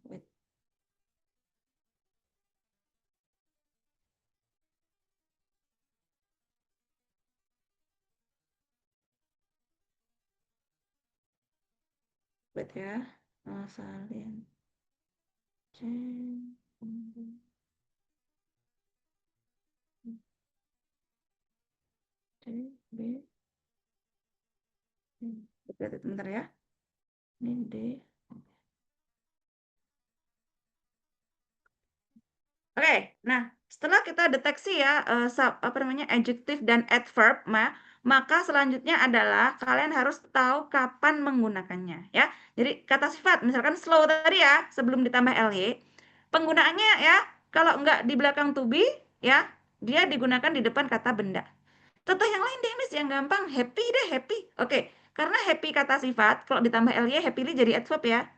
Wait, wait ya. Salin C D B Wait, bentar ya. Ini D. Oke, nah setelah kita deteksi ya apa namanya adjective dan adverb, maka selanjutnya adalah kalian harus tahu kapan menggunakannya ya. Jadi kata sifat misalkan slow tadi ya sebelum ditambah ly, penggunaannya ya kalau enggak di belakang to be ya dia digunakan di depan kata benda. Contoh yang lain deh, Miss, yang gampang. Happy deh, happy. Oke, karena happy kata sifat, kalau ditambah ly, happily jadi adverb ya.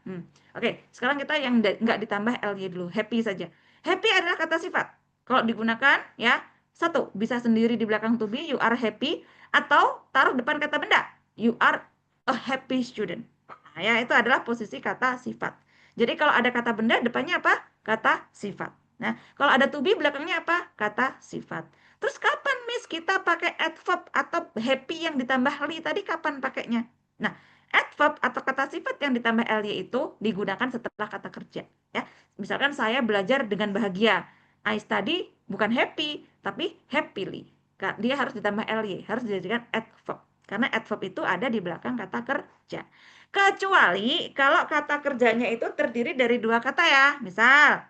Oke, sekarang kita yang nggak ditambah ly dulu, happy saja. Happy adalah kata sifat. Kalau digunakan, ya, satu, bisa sendiri di belakang to be, you are happy, atau taruh depan kata benda, you are a happy student. Nah, ya, itu adalah posisi kata sifat. Jadi kalau ada kata benda, depannya apa? Kata sifat. Nah, kalau ada to be, belakangnya apa? Kata sifat. Terus kapan Miss kita pakai adverb atau happy yang ditambah li tadi kapan pakainya? Nah, adverb atau kata sifat yang ditambah ly itu digunakan setelah kata kerja. Ya, misalkan saya belajar dengan bahagia. I study bukan happy, tapi happily. Dia harus ditambah ly, harus dijadikan adverb. Karena adverb itu ada di belakang kata kerja. Kecuali kalau kata kerjanya itu terdiri dari dua kata ya. Misal,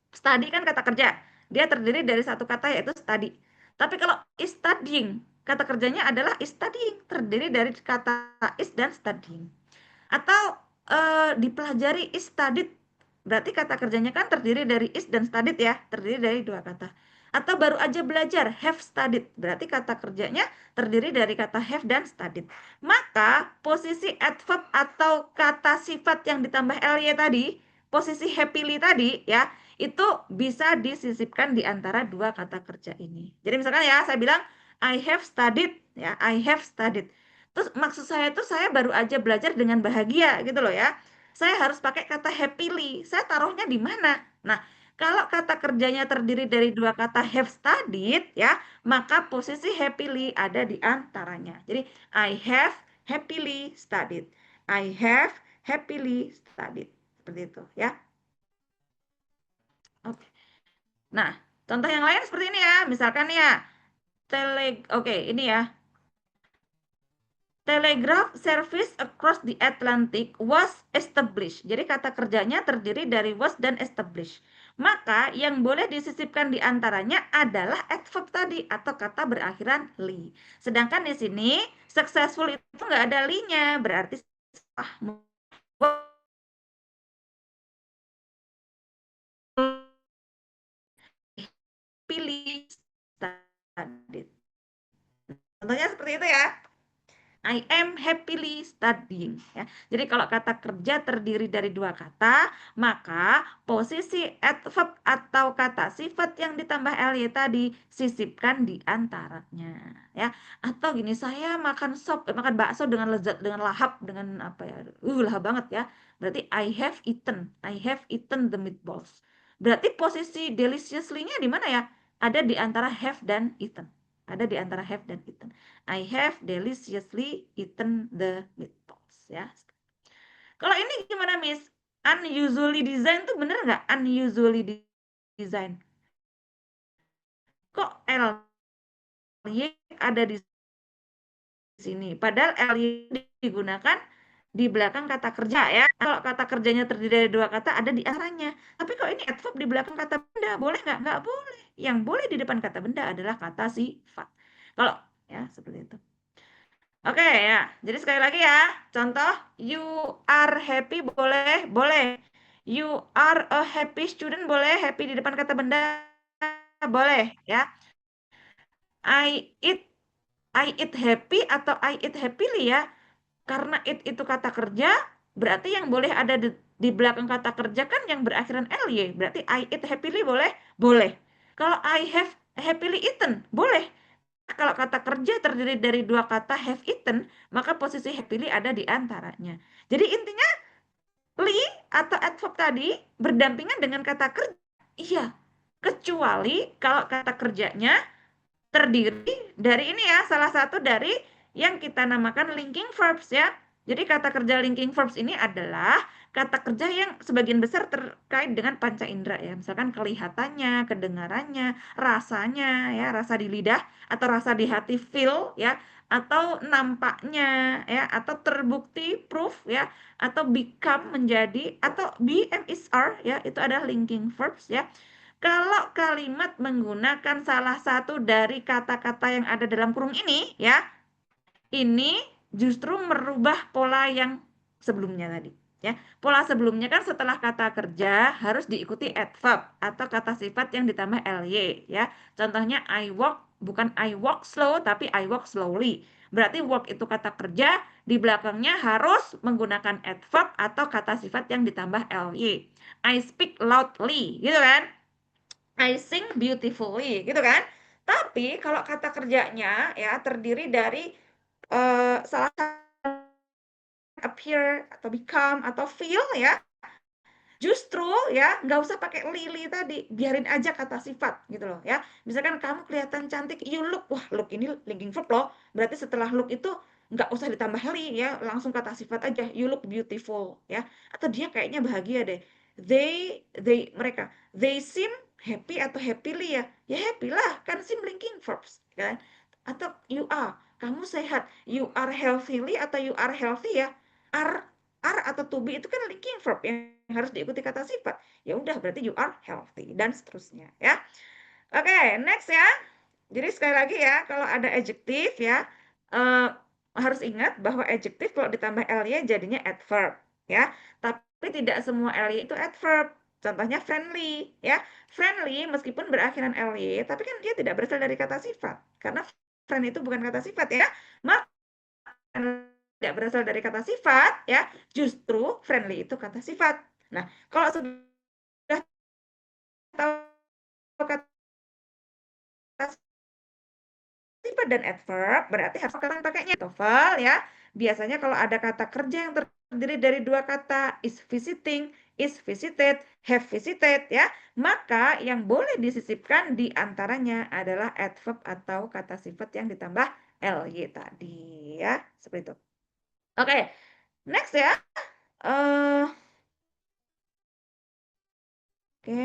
study kan kata kerja. Dia terdiri dari satu kata yaitu study. Tapi kalau is studying, kata kerjanya adalah is studying, terdiri dari kata is dan studying. Atau dipelajari is studied, berarti kata kerjanya kan terdiri dari is dan studied ya, terdiri dari dua kata. Atau baru aja belajar, have studied, berarti kata kerjanya terdiri dari kata have dan studied. Maka posisi adverb atau kata sifat yang ditambah ly tadi, posisi happily tadi ya, itu bisa disisipkan di antara dua kata kerja ini. Jadi misalkan ya, saya bilang I have studied ya, I have studied. Terus maksud saya itu saya baru aja belajar dengan bahagia gitu loh ya. Saya harus pakai kata happily. Saya taruhnya di mana? Nah, kalau kata kerjanya terdiri dari dua kata have studied ya, maka posisi happily ada di antaranya. Jadi I have happily studied. I have happily studied. Seperti itu ya. Oke. Nah, contoh yang lain seperti ini ya. Misalkan ya, oke, ini ya. Telegraph service across the Atlantic was established. Jadi kata kerjanya terdiri dari was dan establish. Maka yang boleh disisipkan di antaranya adalah adverb tadi atau kata berakhiran li. Sedangkan di sini successful itu nggak ada li-nya, berarti pilih tadi. Contohnya seperti itu ya. I am happily studying ya. Jadi kalau kata kerja terdiri dari dua kata, maka posisi adverb atau kata sifat yang ditambah ly tadi sisipkan di antaranya ya. Atau gini, saya makan makan bakso dengan lezat, dengan lahap, dengan apa ya? Lahap banget ya. Berarti I have eaten the meatballs. Berarti posisi deliciously-nya di mana ya? Ada di antara have dan eaten. Ada di antara have dan eaten. I have deliciously eaten the meatballs ya. Kalau ini gimana Miss? Unusually design tuh bener nggak? Unusually design. Kok ly ada di sini? Padahal ly digunakan di belakang kata kerja ya. Kalau kata kerjanya terdiri dari dua kata ada di antaranya. Tapi kok ini adverb di belakang kata benda? Boleh nggak? Nggak boleh. Yang boleh di depan kata benda adalah kata sifat. Kalau ya seperti itu. Oke ya, jadi sekali lagi ya, contoh you are happy boleh, boleh. You are a happy student boleh, happy di depan kata benda boleh ya. I eat I eat happy atau I eat happily ya. Karena itu kata kerja, berarti yang boleh ada di belakang kata kerja kan yang berakhiran ly. Berarti I eat happily boleh? Boleh. Kalau I have happily eaten, boleh. Kalau kata kerja terdiri dari dua kata have eaten, maka posisi happily ada di antaranya. Jadi intinya ly atau adverb tadi berdampingan dengan kata kerja. Iya, kecuali kalau kata kerjanya terdiri dari ini ya, salah satu dari yang kita namakan linking verbs ya. Jadi kata kerja linking verbs ini adalah kata kerja yang sebagian besar terkait dengan panca indera ya. Misalkan kelihatannya, kedengarannya, rasanya ya, rasa di lidah atau rasa di hati feel ya, atau nampaknya ya, atau terbukti proof ya, atau become menjadi, atau be and is are ya, itu adalah linking verbs ya. Kalau kalimat menggunakan salah satu dari kata-kata yang ada dalam kurung ini, ya, ini justru merubah pola yang sebelumnya tadi. Ya, pola sebelumnya kan setelah kata kerja harus diikuti adverb atau kata sifat yang ditambah ly. Ya, contohnya I walk, bukan I walk slow, tapi I walk slowly. Berarti walk itu kata kerja, di belakangnya harus menggunakan adverb atau kata sifat yang ditambah ly. I speak loudly, gitu kan? I sing beautifully, gitu kan? Tapi kalau kata kerjanya ya terdiri dari salah satu appear atau become atau feel ya, justru ya nggak usah pakai lili tadi, biarin aja kata sifat gitu loh ya. Misalkan kamu kelihatan cantik, you look, wah look ini linking verb loh. Berarti setelah look itu nggak usah ditambah li ya, langsung kata sifat aja, you look beautiful ya. Atau dia kayaknya bahagia deh. Mereka, they seem happy atau happily ya. Ya happy lah, kan seem linking verbs kan. Atau you are, kamu sehat, you are healthily atau you are healthy ya. Are atau to be itu kan linking verb yang harus diikuti kata sifat. Ya udah berarti you are healthy dan seterusnya ya. Oke, next ya. Jadi sekali lagi ya, kalau ada adjektif ya harus ingat bahwa adjektif kalau ditambah ly jadinya adverb ya. Tapi tidak semua ly itu adverb. Contohnya friendly ya. Friendly meskipun berakhiran ly, tapi kan dia tidak berasal dari kata sifat. Karena friend itu bukan kata sifat ya. Maka tidak berasal dari kata sifat ya, justru friendly itu kata sifat. Nah, kalau sudah tahu kata sifat dan adverb, berarti harus kalian pakainya TOEFL ya. Biasanya kalau ada kata kerja yang terdiri dari dua kata, is visiting, is visited, have visited ya, maka yang boleh disisipkan di antaranya adalah adverb atau kata sifat yang ditambah ly tadi ya, seperti itu. Oke, next ya. Oke.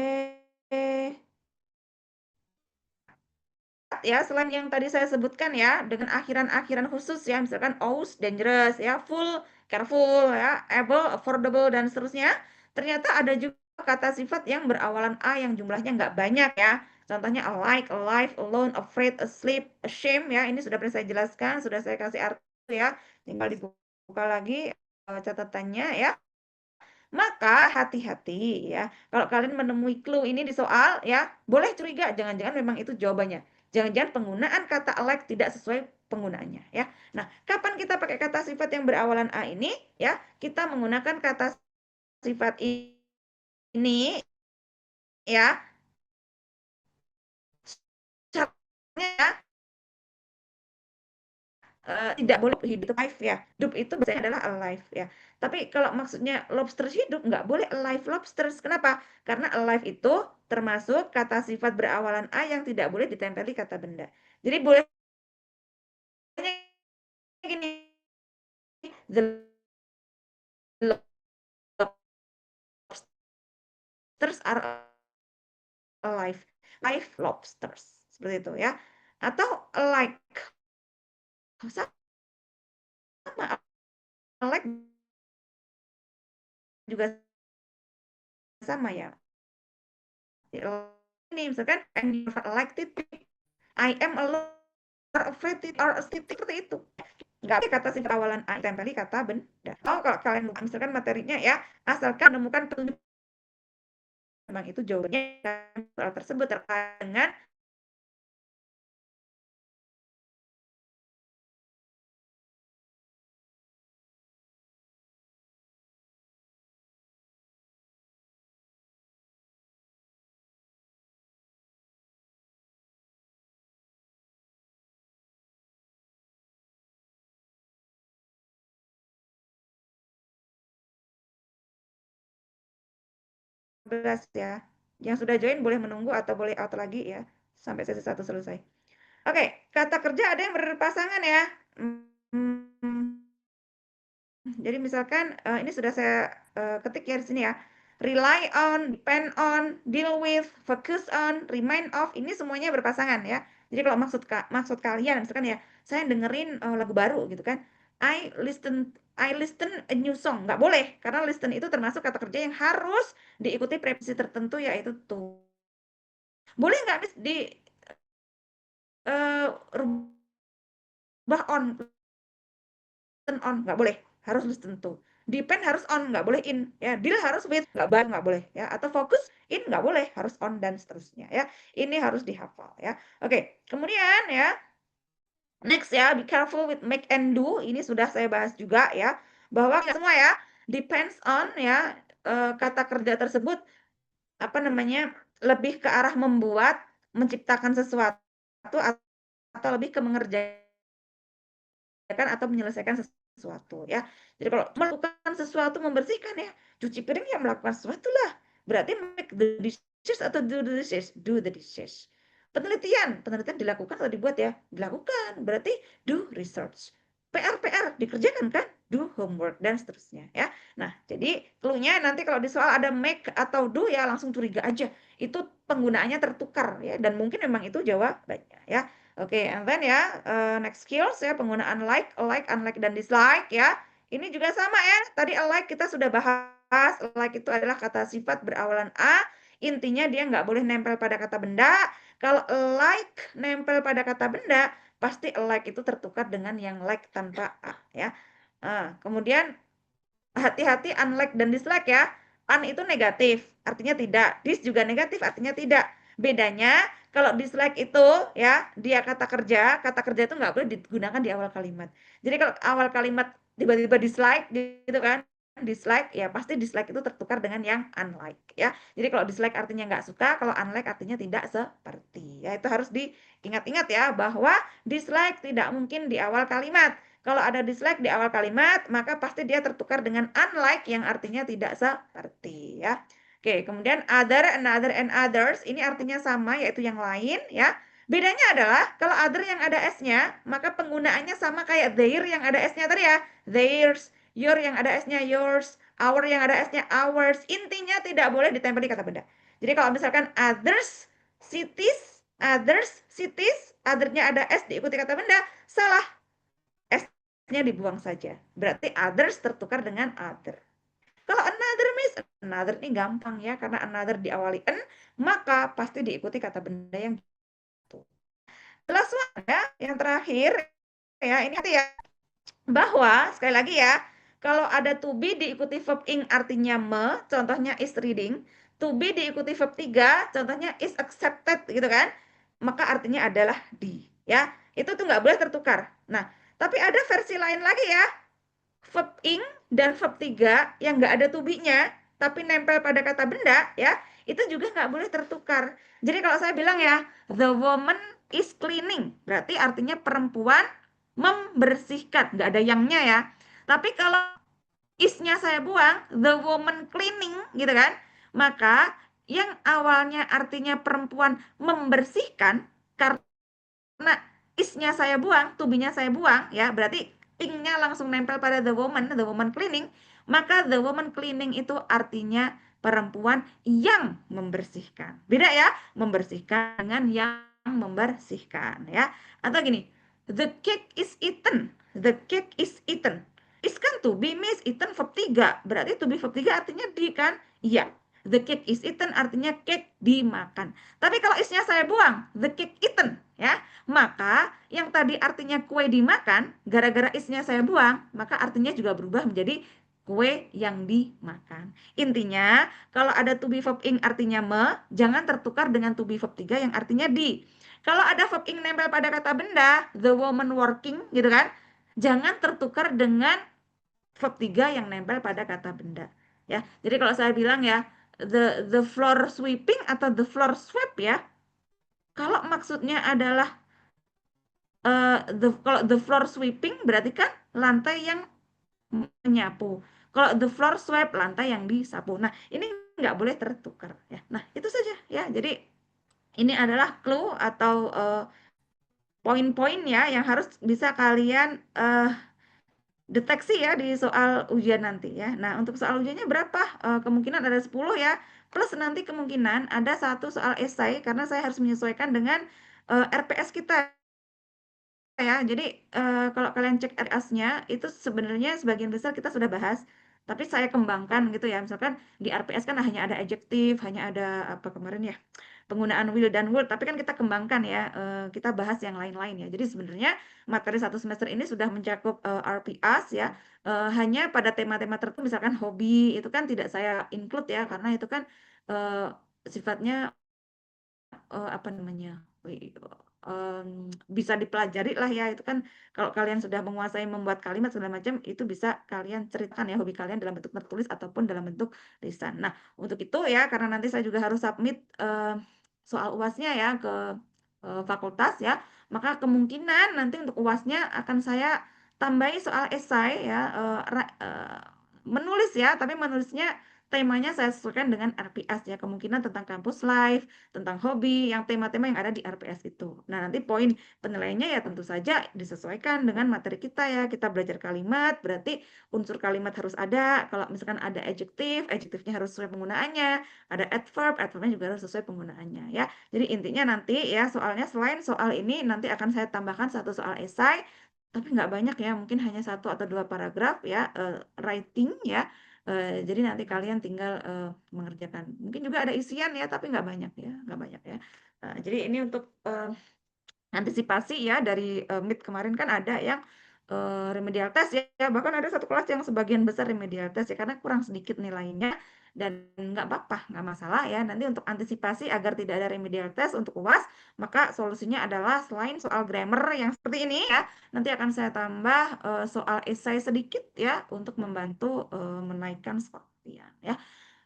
Ya, selain yang tadi saya sebutkan ya, dengan akhiran-akhiran khusus ya, misalkan aus, dangerous ya, full, careful ya, able, affordable dan seterusnya. Ternyata ada juga kata sifat yang berawalan a yang jumlahnya nggak banyak ya. Contohnya alike, alive, alone, afraid, asleep, ashamed ya. Ini sudah pernah saya jelaskan, sudah saya kasih arti ya. Tinggal dibuka lagi catatannya ya. Maka hati-hati ya. Kalau kalian menemui clue ini di soal ya, boleh curiga, jangan-jangan memang itu jawabannya. Jangan-jangan penggunaan kata alike tidak sesuai penggunaannya ya. Nah, kapan kita pakai kata sifat yang berawalan A ini ya? Kita menggunakan kata sifat ini ya. Caranya tidak boleh hidup alive ya. Hidup itu biasanya adalah alive ya. Tapi kalau maksudnya lobsters hidup, nggak boleh alive lobsters. Kenapa? Karena alive itu termasuk kata sifat berawalan A yang tidak boleh ditempeli kata benda. Jadi boleh gini, the lobsters are alive. Live lobsters. Seperti itu ya. Atau like. Sama, like juga sama ya. Ini misalkan I'm like titik, I am a lot afraid or a titik, seperti itu. Nggak ada kata sifat awalan A tempeli kata benda. Oh, kalau kalian lupa misalkan materinya ya, asalkan menemukan petunjuk memang itu jawabannya soal tersebut terkait dengan belas ya. Yang sudah join boleh menunggu atau boleh out lagi ya sampai sesi 1 selesai. Oke, kata kerja ada yang berpasangan ya. Jadi misalkan ini sudah saya ketik ya di sini ya. Rely on, depend on, deal with, focus on, remind of, ini semuanya berpasangan ya. Jadi kalau maksud kalian misalkan ya, saya dengerin lagu baru gitu kan. I listen a new song. Nggak boleh karena listen itu termasuk kata kerja yang harus diikuti preposisi tertentu yaitu to. Boleh nggak di rubah on, listen on, nggak boleh, harus listen to. Depend harus on, nggak boleh in ya. Deal harus with, nggak boleh ya. Atau fokus in, nggak boleh, harus on dan seterusnya ya. Ini harus dihafal ya. Oke, kemudian ya, next ya, be careful with make and do. Ini sudah saya bahas juga ya, bahwa semua ya depends on ya, kata kerja tersebut apa namanya, lebih ke arah membuat, menciptakan sesuatu atau lebih ke mengerjakan atau menyelesaikan sesuatu ya. Jadi kalau melakukan sesuatu, membersihkan ya, cuci piring ya melakukan sesuatu lah. Berarti make the dishes atau do the dishes, do the dishes. Penelitian dilakukan atau dibuat ya, dilakukan. Berarti do research. PR dikerjakan kan, do homework dan seterusnya ya. Nah, jadi clue-nya nanti kalau di soal ada make atau do ya langsung curiga aja. Itu penggunaannya tertukar ya, dan mungkin memang itu jawabannya ya. Oke, and then ya, next skills ya, penggunaan like, alike, unlike, dan dislike ya. Ini juga sama ya, tadi alike kita sudah bahas, alike itu adalah kata sifat berawalan A, intinya dia nggak boleh nempel pada kata benda. Kalau alike nempel pada kata benda, pasti alike itu tertukar dengan yang like tanpa A ya. Kemudian hati-hati unlike dan dislike ya. Un itu negatif, artinya tidak. Dis juga negatif, artinya tidak. Bedanya kalau dislike itu ya, dia kata kerja itu nggak boleh digunakan di awal kalimat. Jadi kalau awal kalimat tiba-tiba dislike gitu kan, dislike ya pasti dislike itu tertukar dengan yang unlike ya. Jadi kalau dislike artinya nggak suka, kalau unlike artinya tidak seperti. Ya itu harus diingat-ingat ya bahwa dislike tidak mungkin di awal kalimat. Kalau ada dislike di awal kalimat, maka pasti dia tertukar dengan unlike yang artinya tidak seperti ya. Oke, kemudian other, another, and others ini artinya sama yaitu yang lain ya. Bedanya adalah kalau other yang ada s-nya, maka penggunaannya sama kayak their yang ada s-nya tadi ya. Theirs, your yang ada s-nya yours, our yang ada s-nya ours. Intinya tidak boleh ditempeli kata benda. Jadi kalau misalkan others cities, other-nya ada s diikuti kata benda, salah. S-nya dibuang saja. Berarti others tertukar dengan other. Kalau another miss, another ini gampang ya, karena another diawali n, maka pasti diikuti kata benda yang itu. Last one ya, yang terakhir ya, ini hati ya, bahwa sekali lagi ya, kalau ada to be diikuti verb ing artinya me, contohnya is reading, to be diikuti verb 3, contohnya is accepted gitu kan. maka artinya adalah di, ya. Itu tuh nggak boleh tertukar. Nah, tapi ada versi lain lagi ya. Verb ing dan verb 3 yang nggak ada to be-nya, tapi nempel pada kata benda, ya, itu juga nggak boleh tertukar. Jadi kalau saya bilang ya, the woman is cleaning, berarti artinya perempuan membersihkan, nggak ada yangnya ya. Tapi kalau is-nya saya buang, the woman cleaning, gitu kan, maka yang awalnya artinya perempuan membersihkan, karena is-nya saya buang, to be-nya saya buang, ya, berarti ing-nya langsung nempel pada the woman cleaning, maka the woman cleaning itu artinya perempuan yang membersihkan. Beda ya, membersihkan dengan yang membersihkan, ya. Atau gini, the cake is eaten, the cake is eaten. Is kan to be, miss, eaten verb 3, berarti to be verb 3 artinya di kan? Iya. The cake is eaten artinya cake dimakan. Tapi kalau isnya saya buang, the cake eaten, ya, maka yang tadi artinya kue dimakan, gara-gara isnya saya buang, maka artinya juga berubah menjadi kue yang dimakan. Intinya, kalau ada to be verb ing artinya me, jangan tertukar dengan to be verb 3 yang artinya di. Kalau ada verb ing nempel pada kata benda, the woman working, gitu kan, jangan tertukar dengan verb 3 yang nempel pada kata benda, ya. Jadi kalau saya bilang ya, the floor sweeping atau the floor sweep, ya, kalau maksudnya adalah kalau the floor sweeping berarti kan lantai yang menyapu. Kalau the floor sweep, lantai yang disapu. Nah, ini nggak boleh tertukar, ya. Nah, itu saja, ya. Jadi ini adalah clue atau poin-poin ya yang harus bisa kalian deteksi ya di soal ujian nanti, ya. Nah, untuk soal ujiannya berapa? Kemungkinan ada 10 ya. Plus nanti kemungkinan ada satu soal esai karena saya harus menyesuaikan dengan RPS kita, ya. Jadi kalau kalian cek RPS-nya itu sebenarnya sebagian besar kita sudah bahas, tapi saya kembangkan gitu ya. Misalkan di RPS kan hanya ada adjektif, hanya ada apa kemarin ya, penggunaan will dan would, tapi kan kita kembangkan ya, kita bahas yang lain-lain ya. Jadi sebenarnya materi satu semester ini sudah mencakup RPS ya, hanya pada tema-tema tertentu, misalkan hobi itu kan tidak saya include ya, karena itu kan sifatnya apa namanya, bisa dipelajari lah ya, itu kan kalau kalian sudah menguasai membuat kalimat segala macam, itu bisa kalian ceritakan ya hobi kalian dalam bentuk tertulis ataupun dalam bentuk lisan. Nah, untuk itu ya, karena nanti saya juga harus submit soal UASnya ya ke fakultas ya, maka kemungkinan nanti untuk UASnya akan saya tambahi soal esai ya, menulis ya, tapi menulisnya temanya saya sesuaikan dengan RPS ya, kemungkinan tentang kampus life, tentang hobi, yang tema-tema yang ada di RPS itu. Nah, nanti poin penilaiannya ya tentu saja disesuaikan dengan materi kita ya. Kita belajar kalimat, berarti unsur kalimat harus ada. Kalau misalkan ada adjektif, adjektifnya harus sesuai penggunaannya. Ada adverb, adverbnya juga harus sesuai penggunaannya ya. Jadi intinya nanti ya, soalnya selain soal ini nanti akan saya tambahkan satu soal esai, tapi nggak banyak ya, mungkin hanya 1 atau 2 paragraf ya, writing ya. Jadi nanti kalian tinggal mengerjakan. Mungkin juga ada isian ya, tapi nggak banyak ya, nggak banyak ya. Jadi ini untuk antisipasi ya dari MIT kemarin kan ada yang remedial test ya, bahkan ada satu kelas yang sebagian besar remedial test ya, karena kurang sedikit nilainya, dan nggak apa-apa, nggak masalah ya. Nanti untuk antisipasi agar tidak ada remedial test untuk UAS, maka solusinya adalah selain soal grammar yang seperti ini ya, nanti akan saya tambah soal esai sedikit ya, untuk membantu menaikkan skor kalian ya.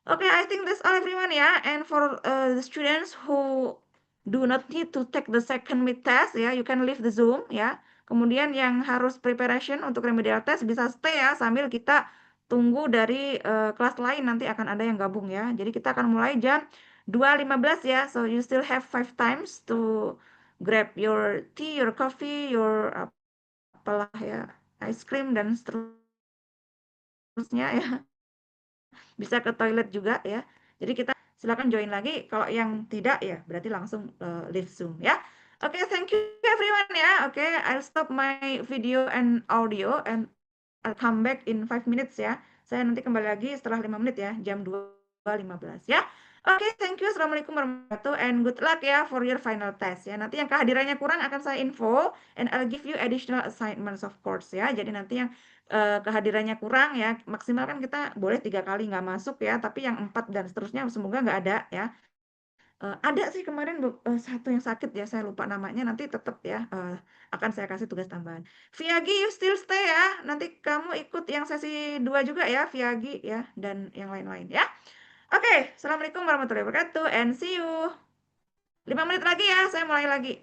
Okay, I think that's all everyone ya. And for the students who do not need to take the second mid test ya, you can leave the Zoom ya. Kemudian yang harus preparation untuk remedial test bisa stay ya, sambil kita tunggu dari kelas lain, nanti akan ada yang gabung ya. Jadi kita akan mulai jam 2.15 ya. So you still have 5 times to grab your tea, your coffee, your apalah ya, ice cream dan seterusnya ya. Bisa ke toilet juga ya. Jadi kita silakan join lagi. Kalau yang tidak ya berarti langsung leave Zoom ya. Oke, thank you everyone ya. Oke, I'll stop my video and audio and I'll come back in 5 minutes ya. Saya nanti kembali lagi setelah 5 menit ya, jam 2.15 ya. Oke, thank you. Assalamualaikum warahmatullahi wabarakatuh and good luck ya for your final test ya. Nanti yang kehadirannya kurang akan saya info and I'll give you additional assignments of course ya. Jadi nanti yang kehadirannya kurang ya, maksimal kan kita boleh 3 kali nggak masuk ya, tapi yang 4 dan seterusnya semoga nggak ada ya. Ada sih kemarin satu yang sakit ya, saya lupa namanya, nanti tetap ya, akan saya kasih tugas tambahan. Viagi, you still stay ya, nanti kamu ikut yang sesi 2 juga ya, Viagi ya, dan yang lain-lain ya. Oke, assalamualaikum warahmatullahi wabarakatuh, and see you. 5 menit lagi ya, saya mulai lagi.